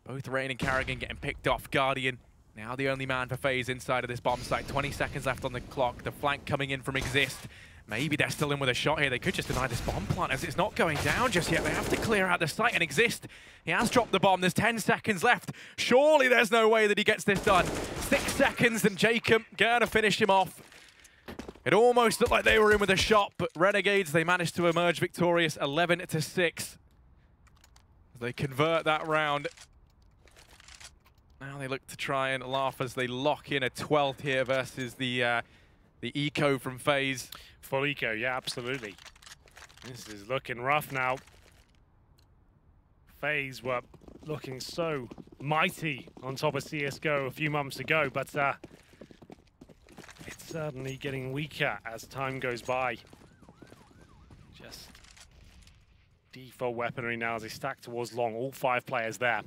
Both Rain and Carrigan getting picked off. Guardian, now the only man for FaZe inside of this bomb site. 20 seconds left on the clock. The flank coming in from Exist. Maybe they're still in with a shot here. They could just deny this bomb plant as it's not going down just yet. They have to clear out the site and Exist. He has dropped the bomb. There's 10 seconds left. Surely there's no way that he gets this done. 6 seconds and Jacob gonna finish him off. It almost looked like they were in with a shot, but Renegades, they managed to emerge victorious 11-6. They convert that round. Now they look to try and laugh as they lock in a 12th here versus the eco from FaZe. Full eco, yeah, absolutely. This is looking rough now. FaZe were looking so mighty on top of CSGO a few months ago, but it's certainly getting weaker as time goes by. Just default weaponry now as they stack towards long. All 5 players there.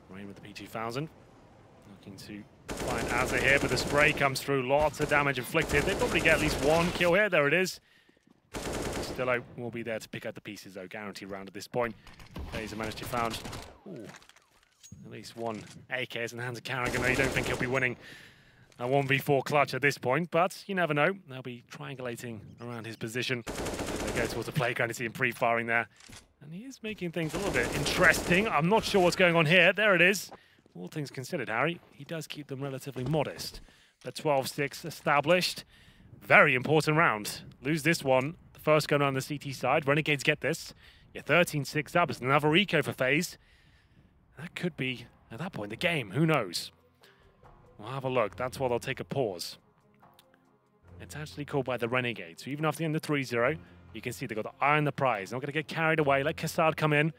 Rain with the P2000. Looking to Find Azza here, but the spray comes through. Lots of damage inflicted. They probably get at least one kill here. There it is. Still will be there to pick up the pieces, though. Guaranteed round at this point. FaZe managed to found at least one AKs in the hands of Carrigan. You don't think he'll be winning a 1v4 clutch at this point, but you never know. They'll be triangulating around his position. They go towards the playground. You see him pre-firing there. And he is making things a little bit interesting. I'm not sure what's going on here. There it is. All things considered, Harry, he does keep them relatively modest. But 12-6 established. Very important round. Lose this one. The first gun on the CT side. Renegades get this. You're 13-6 up. It's another eco for FaZe. That could be, at that point, the game. Who knows? We'll have a look. That's why they'll take a pause. It's actually called by the Renegades. So even after the end of 3-0, you can see they've got the eye on the prize. They're not going to get carried away. Let Kassad come in.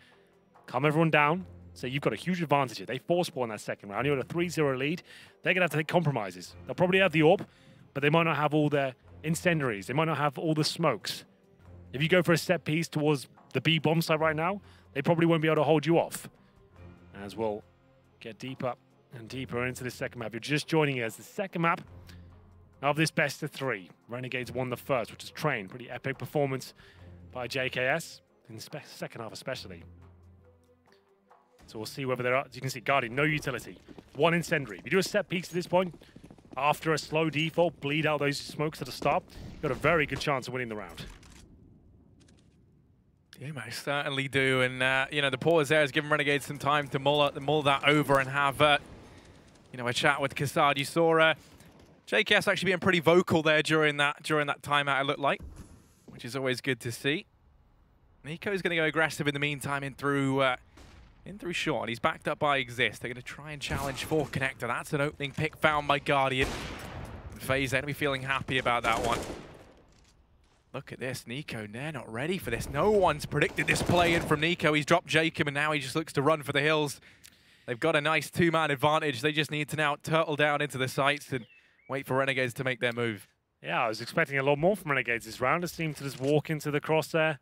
Calm everyone down. So you've got a huge advantage here. They force spawn that second round. You're at a 3-0 lead. They're going to have to take compromises. They'll probably have the AWP, but they might not have all their incendiaries. They might not have all the smokes. If you go for a set piece towards the B bomb site right now, they probably won't be able to hold you off. As we'll get deeper and deeper into the second map. You're just joining us. The second map of this best of 3. Renegades won the first, which is Train. Pretty epic performance by JKS, in the second half especially. So we'll see whether there are, as you can see, Guardian, no utility. One incendiary. If you do a set piece at this point, after a slow default, bleed out those smokes at the start, you've got a very good chance of winning the round. Yeah, most certainly do. And, you know, the pause there has given Renegades some time to mull that over and have, you know, a chat with Kassad. You saw JKS actually being pretty vocal there during that timeout, it looked like, which is always good to see. Nico's going to go aggressive in the meantime in through short. He's backed up by Exist. They're going to try and challenge for Connector. That's an opening pick found by Guardian. And FaZe going to be feeling happy about that one. Look at this, Nico, they're not ready for this. No one's predicted this play in from Nico. He's dropped Jacob and now he just looks to run for the hills. They've got a nice 2-man advantage. They just need to now turtle down into the sights and wait for Renegades to make their move. Yeah, I was expecting a lot more from Renegades this round. It seemed to just walk into the crosshair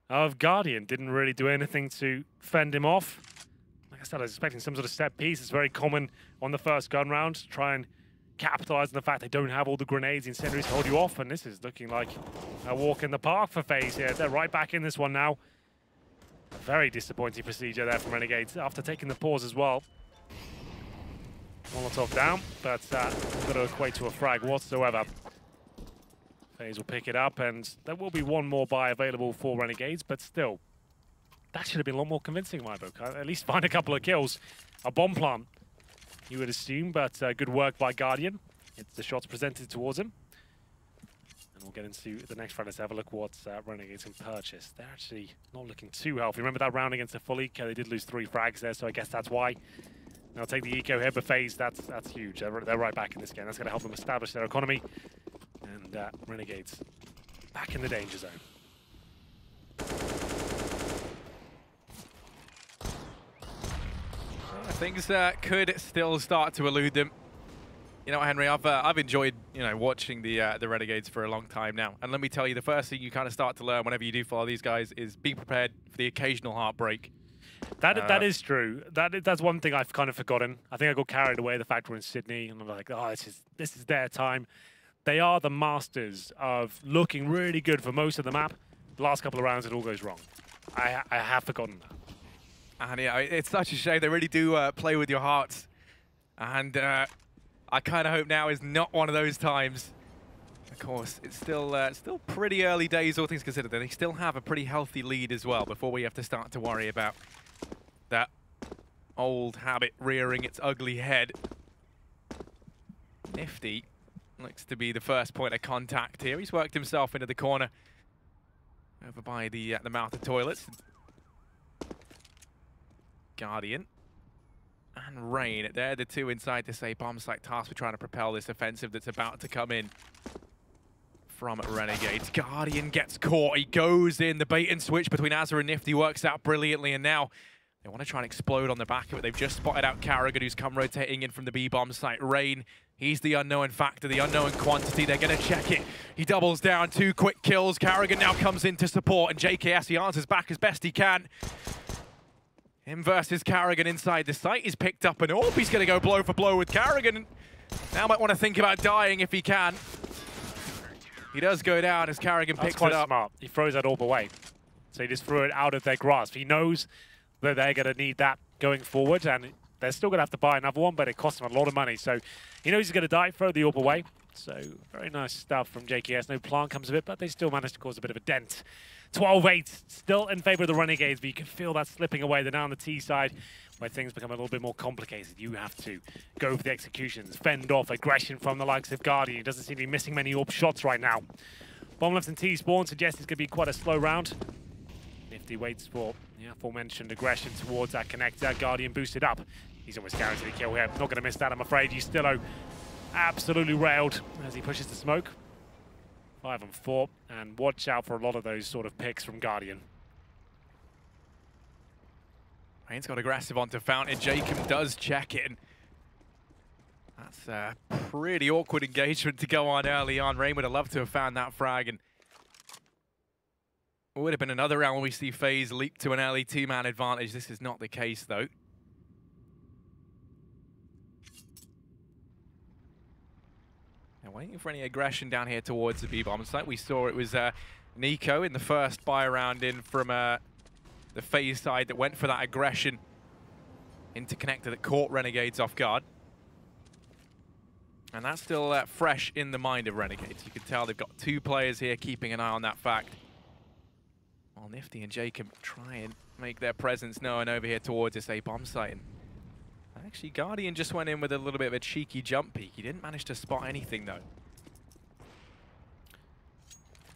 of Guardian. Didn't really do anything to fend him off. Like I said, I was expecting some sort of set piece. It's very common on the first gun round to try and capitalize on the fact they don't have all the grenades, incendiaries to hold you off, and this is looking like a walk in the park for FaZe here. They're right back in this one now. A very disappointing procedure there from Renegades after taking the pause as well. Molotov down, but not going to equate to a frag whatsoever. FaZe will pick it up, and there will be one more buy available for Renegades, but still, that should have been a lot more convincing in my book. At least find a couple of kills. A bomb plant, you would assume, but good work by Guardian. It's the shots presented towards him. And we'll get into the next round. Let's have a look what Renegades can purchase. They're actually not looking too healthy. Remember that round against the full eco? They did lose 3 frags there, so I guess that's why. They'll take the eco here, but FaZe, that's huge. They're right back in this game. That's going to help them establish their economy. And Renegades back in the danger zone. Things could still start to elude them. You know, Henry, I've enjoyed, you know, watching the Renegades for a long time now. And let me tell you, the first thing you kind of start to learn whenever you do follow these guys is be prepared for the occasional heartbreak. That is true. That's one thing I've kind of forgotten. I think I got carried away the fact we're in Sydney, and I'm like, oh, this is their time. They are the masters of looking really good for most of the map. The last couple of rounds, it all goes wrong. I have forgotten that. And yeah, it's such a shame. They really do play with your hearts. And I kind of hope now is not one of those times. Of course, it's still pretty early days, all things considered. They still have a pretty healthy lead as well before we have to start to worry about that old habit rearing its ugly head. Nifty looks to be the first point of contact here. He's worked himself into the corner over by the mouth of toilets. Guardian and Rain, they're the two inside to say bomb site task for trying to propel this offensive that's about to come in from Renegades. Guardian gets caught, he goes in, the bait and switch between Azza and Nifty works out brilliantly, and now they want to try and explode on the back of it. They've just spotted out Carrigan, who's come rotating in from the B-bomb site. Rain, he's the unknown factor, the unknown quantity. They're going to check it. He doubles down, 2 quick kills. Carrigan now comes in to support, and JKS, he answers back as best he can. Him versus Carrigan inside the site. He's picked up an AWP. He's going to go blow for blow with Carrigan. Now might want to think about dying if he can. He does go down as Carrigan picks it up. Smart. He throws that orb away. So he just threw it out of their grasp. He knows that they're going to need that going forward, and they're still going to have to buy another one, but it costs him a lot of money. So he knows he's going to die, throw the orb away. So very nice stuff from JKS. No plant comes of it, but they still managed to cause a bit of a dent. 12-8, still in favor of the Renegades, but you can feel that slipping away. They're now on the T side, where things become a little bit more complicated. You have to go for the executions, fend off aggression from the likes of Guardian. He doesn't seem to be missing many orb shots right now. Bomb left and T spawn suggests it's going to be quite a slow round. Nifty waits for the aforementioned aggression towards that connector. Guardian boosted up. He's almost guaranteed a kill here. Not going to miss that, I'm afraid. Justillo absolutely railed as he pushes the smoke. 5 and 4, and watch out for a lot of those sort of picks from Guardian. Rain's got aggressive onto Fountain. Jacob does check in. That's a pretty awkward engagement to go on early on. Rain would have loved to have found that frag, and it would have been another round when we see FaZe leap to an early 2-man advantage. This is not the case, though. Waiting for any aggression down here towards the B-bomb site. We saw it was Nico in the first buy round in from the FaZe side that went for that aggression into connector that caught Renegades off guard. And that's still fresh in the mind of Renegades. You can tell they've got 2 players here keeping an eye on that fact. While Nifty and Jacob try and make their presence known over here towards this A-bomb site. Actually, Guardian just went in with a little bit of a cheeky jump peek. He didn't manage to spot anything, though.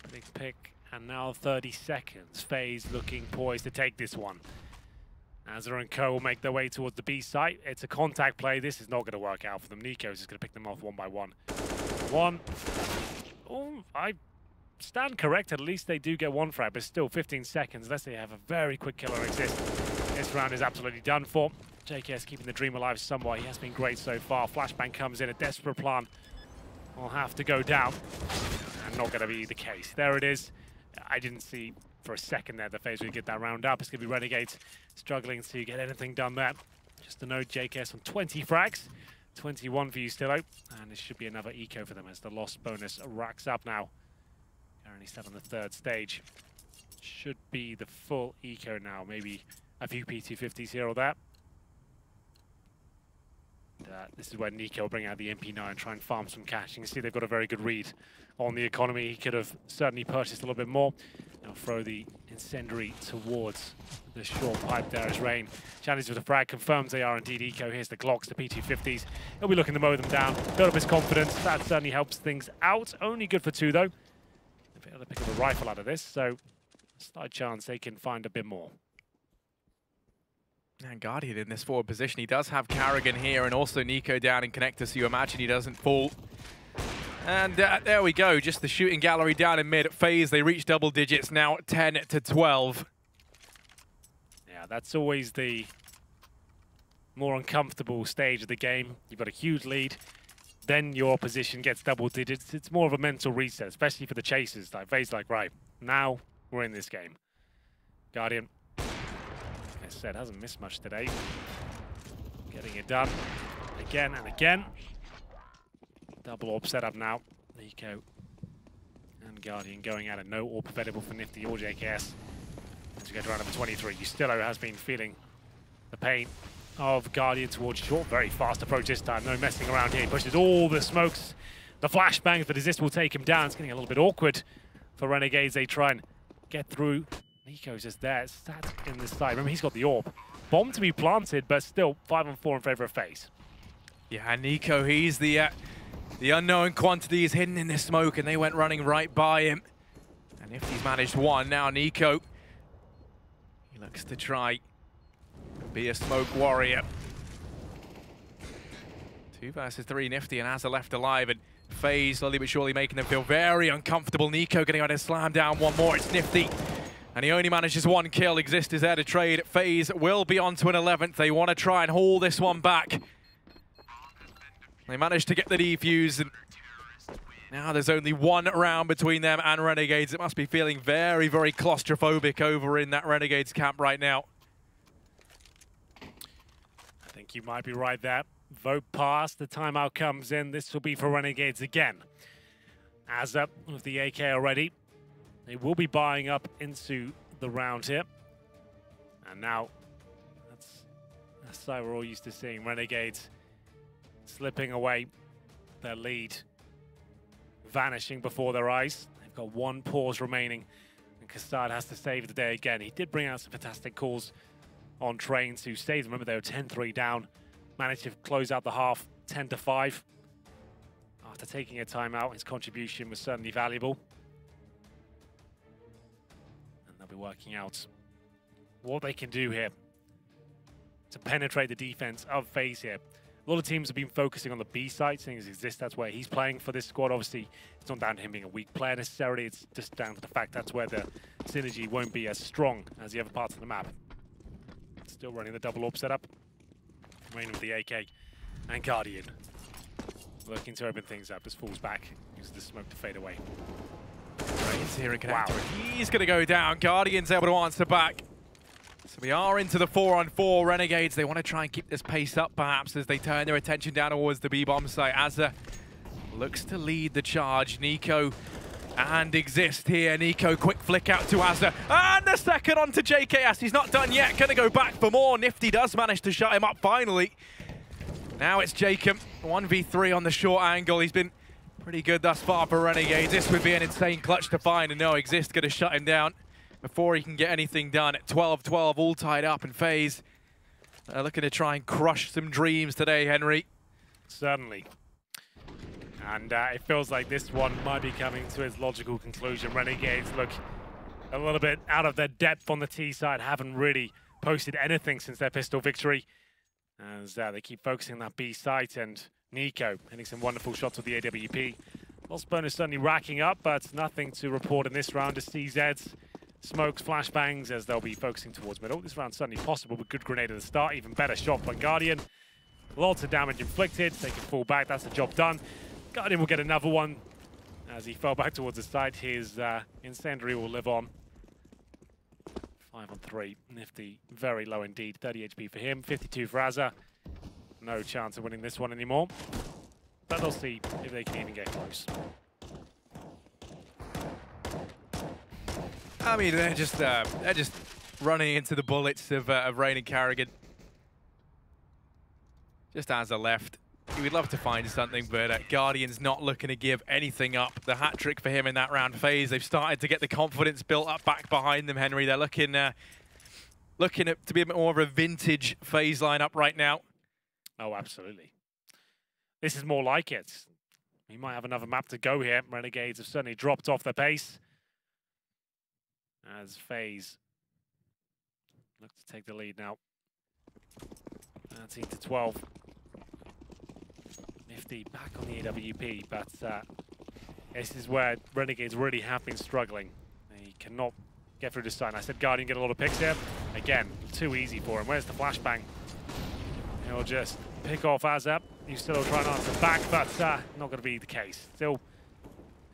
Big pick, and now 30 seconds. FaZe looking poised to take this one. Azra and Co will make their way towards the B site. It's a contact play. This is not going to work out for them. Nico's just going to pick them off one by one. Oh, I stand corrected. At least they do get one frag, but still 15 seconds unless they have a very quick killer exist. This round is absolutely done for. JKS keeping the dream alive somewhat. He has been great so far. Flashbang comes in, a desperate plan will have to go down. And not going to be the case. There it is. I didn't see for a second there that FaZe would get that round up. It's going to be Renegades struggling to get anything done there. Just to note, JKS on 20 frags. 21 for Justillo. And it should be another eco for them as the loss bonus racks up now. Currently still on the 3rd stage. Should be the full eco now. Maybe a few P250s here or there. This is where Nico will bring out the MP9 and try and farm some cash. You can see they've got a very good read on the economy. He could have certainly purchased a little bit more. Now throw the incendiary towards the short pipe there as Rain. Challenges with the frag, confirms they are indeed eco. Here's the Glocks, the P250s. He'll be looking to mow them down. Build up his confidence. That certainly helps things out. Only good for 2 though. They'll be able to pick up a rifle out of this, so a slight chance they can find a bit more. And Guardian in this forward position. He does have Carrigan here and also Nico down in connector, so you imagine he doesn't fall. And there we go, just the shooting gallery down in mid. FaZe, they reach double digits now, 10-12. Yeah, that's always the more uncomfortable stage of the game. You've got a huge lead, then your opposition gets double digits. It's more of a mental reset, especially for the chasers. Like FaZe, like, right, now we're in this game. Guardian, as I said, hasn't missed much today. Getting it done again and again. Double orb setup now. Nico and Guardian going at it. No orb available for Nifty or JKS. As we get to round number 23, Justillo has been feeling the pain of Guardian towards short. Very fast approach this time. No messing around here. He pushes all the smokes, the flashbangs, but this will take him down. It's getting a little bit awkward for Renegades. They try and get through. Nico's just there, sat in this side. Remember, he's got the orb. Bomb to be planted, but still 5 and 4 in favor of FaZe. Yeah, Nico, he's the unknown quantity is hidden in this smoke, and they went running right by him. And if he's managed one, now Nico, he looks to try be a smoke warrior. 2 versus 3, Nifty and Azza left alive, and FaZe slowly but surely making them feel very uncomfortable. Nico getting out to slam down one more. It's Nifty. And he only manages 1 kill. Exist is there to trade. FaZe will be on to an 11th. They want to try and haul this one back. They managed to get the defuse. And now there's only 1 round between them and Renegades. It must be feeling very, very claustrophobic over in that Renegades camp right now. I think you might be right there. vote pass. The timeout comes in. This will be for Renegades again. As up with the AK already. They will be buying up into the round here. And now, that's like we're all used to seeing. Renegades slipping away. Their lead vanishing before their eyes. They've got one pause remaining. And Castard has to save the day again. He did bring out some fantastic calls on Train to save. Remember, they were 10-3 down. Managed to close out the half 10-5. After taking a timeout, his contribution was certainly valuable. And they'll be working out what they can do here to penetrate the defense of FaZe here. A lot of teams have been focusing on the B side, seeing as Exist, that's where he's playing for this squad. Obviously, it's not down to him being a weak player necessarily, it's just down to the fact that's where the synergy won't be as strong as the other parts of the map. Still running the double AWP setup. Rain with the AK. And Guardian looking to open things up. Just falls back. Uses the smoke to fade away. Rain's here in connector. Wow. He's going to go down. Guardian's able to answer back. So we are into the 4-on-4. Renegades, they want to try and keep this pace up perhaps as they turn their attention down towards the B-bomb site. Azza looks to lead the charge. Nico and Exist here. Nico, quick flick out to Azza. And the second onto JKS. He's not done yet. Going to go back for more. Nifty does manage to shut him up finally. Now it's Jacob. 1v3 on the short angle. He's been pretty good thus far for Renegades. This would be an insane clutch to find. And no, Exist going to shut him down before he can get anything done. At 12-12, all tied up in FaZe. Looking to try and crush some dreams today, Henry. Certainly. And it feels like this one might be coming to its logical conclusion. Renegades look a little bit out of their depth on the T side, haven't really posted anything since their pistol victory. As they keep focusing on that B site, and Nico hitting some wonderful shots with the AWP. Loss bonus certainly racking up, but nothing to report in this round as CZs. Smokes, flashbangs, as they'll be focusing towards middle. This round's certainly possible with good grenade at the start. Even better shot by Guardian. Lots of damage inflicted. They can fall back. That's the job done. Guardian will get another one as he fell back towards the site. His incendiary will live on. 5-on-3. Nifty, very low indeed. 30 HP for him. 52 for Azza. No chance of winning this one anymore. But they'll see if they can even get close. I mean, they're just running into the bullets of Rain and Carrigan. Just as a left. He would love to find something, but Guardian's not looking to give anything up. The hat-trick for him in that round phase. They've started to get the confidence built up back behind them, Henry. They're looking to be a bit more of a vintage FaZe lineup right now. Oh, absolutely. This is more like it. We might have another map to go here. Renegades have certainly dropped off their pace. As FaZe look to take the lead now. 13-12. Nifty back on the AWP, but this is where Renegades really have been struggling. They cannot get through the side. I said Guardian get a lot of picks here. Again, too easy for him. Where's the flashbang? He'll just pick off Azap. He's still trying to answer back, but not going to be the case. Still,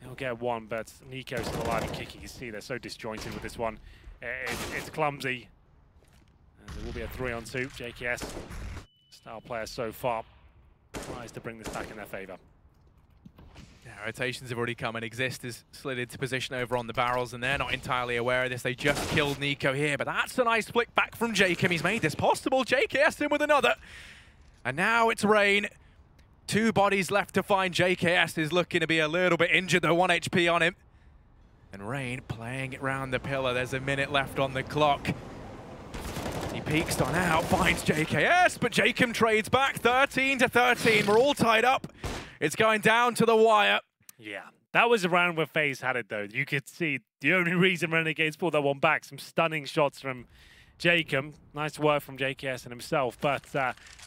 he'll get one, but Nico's still alive and kicking. You can see they're so disjointed with this one. It's clumsy. And there will be a 3-on-2. JKS, style player so far, tries to bring this back in their favor. Yeah, rotations have already come, and Exist has slid into position over on the barrels, and they're not entirely aware of this. They just killed Nico here, but that's a nice flick back from Jacob. He's made this possible. JKS in with another. And now it's Rain. 2 bodies left to find. JKS is looking to be a little bit injured, though. 1 HP on him. And Rain playing it round the pillar. There's a minute left on the clock. He peeks on out, finds JKS, but Jacob trades back. 13-13. We're all tied up. It's going down to the wire. Yeah, that was a round where FaZe had it, though. You could see the only reason Renegades pulled that one back. Some stunning shots from Jacob. Nice work from JKS and himself, but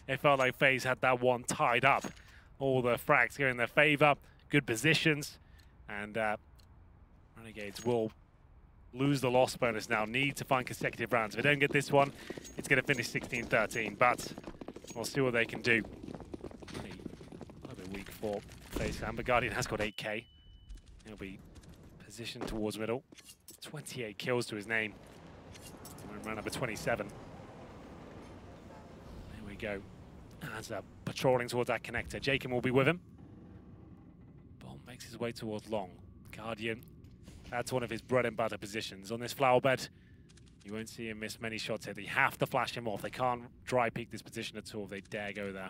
it felt like FaZe had that one tied up. All the frags going in their favor, good positions, and Renegades will lose the loss bonus now. Need to find consecutive rounds. If they don't get this one, it's going to finish 16-13, but we'll see what they can do. A little bit weak for FaZe. Amber Guardian has got 8k. He'll be positioned towards middle. 28 kills to his name. Round number 27. There we go. as patrolling towards that connector. Jacob will be with him. Bomb makes his way towards long. Guardian, that's one of his bread and butter positions. On this flower bed, you won't see him miss many shots here. They have to flash him off. They can't dry peek this position at all if they dare go there.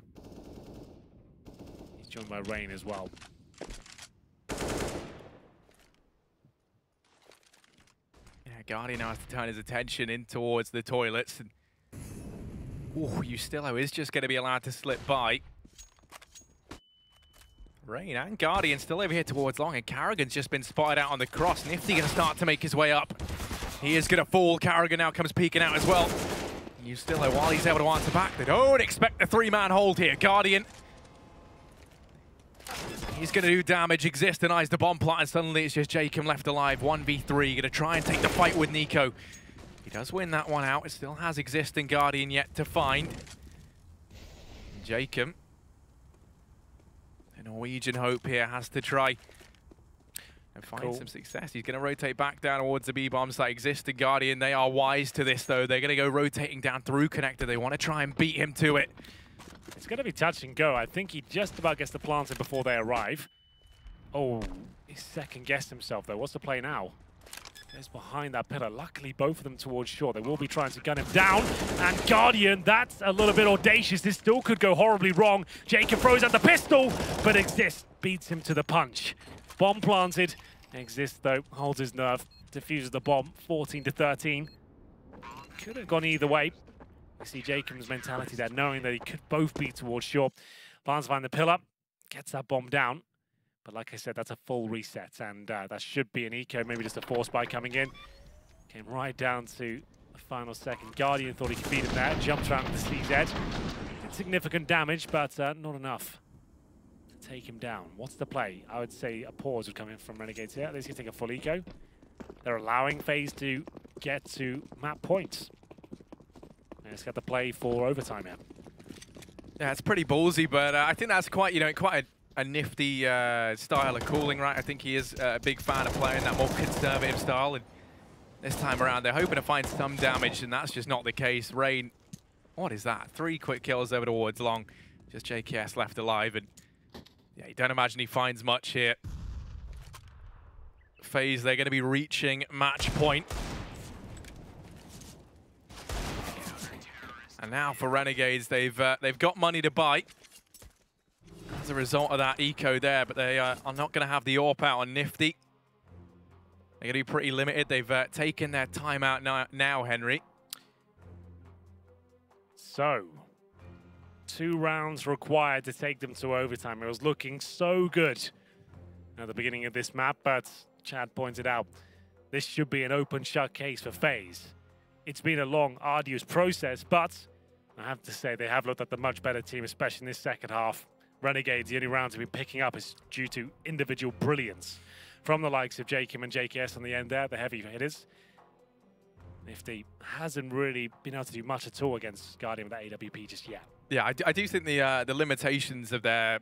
He's joined by Rain as well. Yeah, Guardian now has to turn his attention in towards the toilets. And ooh, Ustillo is just going to be allowed to slip by. Rain and Guardian still over here towards long, and Carrigan's just been spotted out on the cross. Nifty going to start to make his way up. He is going to fall. Carrigan now comes peeking out as well. Ustillo, while he's able to answer back, they don't expect a three-man hold here. Guardian, he's going to do damage, Exist denies the bomb plot, and suddenly it's just Jacob left alive. 1v3, going to try and take the fight with Nico. He does win that one out. It still has Exist and Guardian yet to find. Jacob, the Norwegian hope here, has to try and find some success. He's going to rotate back down towards the B-bomb site. Exist and Guardian, they are wise to this though. They're going to go rotating down through connector. They want to try and beat him to it. It's going to be touch and go. I think he just about gets the planted before they arrive. Oh, he second-guessed himself though. What's the play now? There's behind that pillar. Luckily, both of them towards shore. They will be trying to gun him down. And Guardian, that's a little bit audacious. This still could go horribly wrong. Jacob throws out the pistol, but Exist beats him to the punch. Bomb planted. Exist, though, holds his nerve. Defuses the bomb. 14-13. Could have gone either way. You see Jacob's mentality there, knowing that he could both be towards shore. Plans find the pillar. Gets that bomb down. But like I said, that's a full reset, and that should be an eco, maybe just a force buy coming in. Came right down to the final second. Guardian thought he could beat him there, jumped around the CZ. Did significant damage, but not enough to take him down. What's the play? I would say a pause would come in from Renegades here. At least he can take a full eco. They're allowing FaZe to get to map points. And it's got the play for overtime here. Yeah, it's pretty ballsy, but I think that's quite, quite a nifty style of calling, right? I think he is a big fan of playing that more conservative style, and this time around they're hoping to find some damage, and that's just not the case. Rain, what is that? 3 quick kills over towards long. Just JKS left alive, and yeah, you don't imagine he finds much here. FaZe, they're going to be reaching match point. And now for Renegades, they've got money to buy as a result of that eco there, but they are not going to have the AWP out on Nifty. They're going to be pretty limited. They've taken their time out now, Henry. So, 2 rounds required to take them to overtime. It was looking so good at the beginning of this map, but Chad pointed out this should be an open shut case for FaZe. It's been a long, arduous process, but I have to say they have looked at the much better team, especially in this second half. Renegades, the only rounds have been picking up is due to individual brilliance from the likes of Jacob and JKS on the end there, the heavy hitters. Nifty hasn't really been able to do much at all against Guardian with that AWP just yet. Yeah, I do think the limitations of their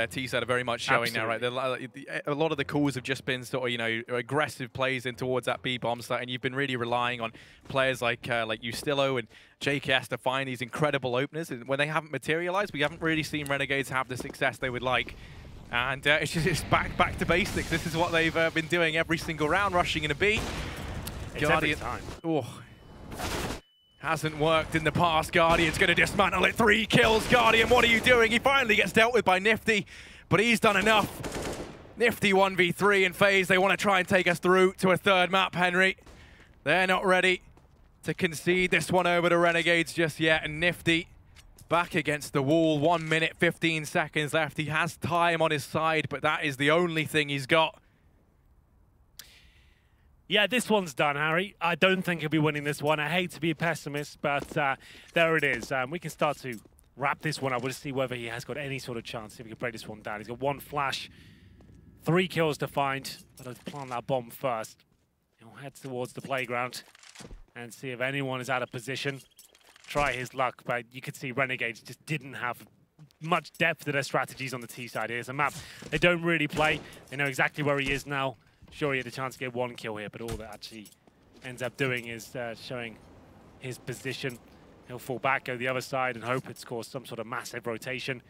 T-side are very much showing now, right? A lot of the calls have just been sort of, aggressive plays in towards that B-bomb site, and you've been really relying on players like Ustillo and JKS to find these incredible openers. And when they haven't materialized, we haven't really seen Renegades have the success they would like. And it's back to basics. This is what they've been doing every single round, rushing in a B. It's every time. Oh, hasn't worked in the past. Guardian's going to dismantle it. 3 kills. Guardian, what are you doing? He finally gets dealt with by Nifty, but he's done enough. Nifty 1v3 in FaZe. They want to try and take us through to a 3rd map, Henry. They're not ready to concede this one over to Renegades just yet, and Nifty back against the wall. 1 minute, 15 seconds left. He has time on his side, but that is the only thing he's got. Yeah, this one's done, Harry. I don't think he'll be winning this one. I hate to be a pessimist, but there it is. We can start to wrap this one up. We'll see whether he has got any sort of chance, see if we can break this one down. He's got 1 flash, 3 kills to find. But let's plant that bomb first. He'll head towards the playground and see if anyone is out of position. Try his luck, but you could see Renegades just didn't have much depth to their strategies on the T side. Here's a map they don't really play. They know exactly where he is now. Sure, he had a chance to get 1 kill here, but all that actually ends up doing is showing his position. He'll fall back, go the other side, and hope it scores some sort of massive rotation.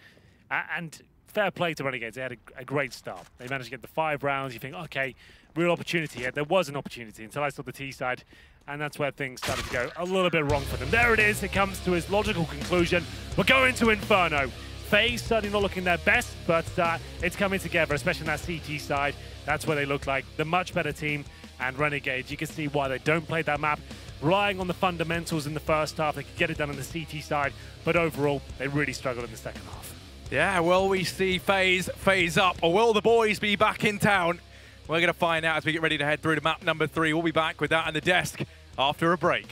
And fair play to Renegades. They had a great start. They managed to get the 5 rounds. You think, okay, real opportunity here. There was an opportunity until I saw the T side, and that's where things started to go a little bit wrong for them. There it is. It comes to his logical conclusion. We're going to Inferno. FaZe certainly not looking their best, but it's coming together, especially on that CT side. That's where they look like the much better team. And Renegades, you can see why they don't play that map. Relying on the fundamentals in the first half, they could get it done on the CT side, but overall, they really struggled in the second half. Yeah, will we see FaZe up, or will the boys be back in town? We're going to find out as we get ready to head through to map number 3. We'll be back with that on the desk after a break.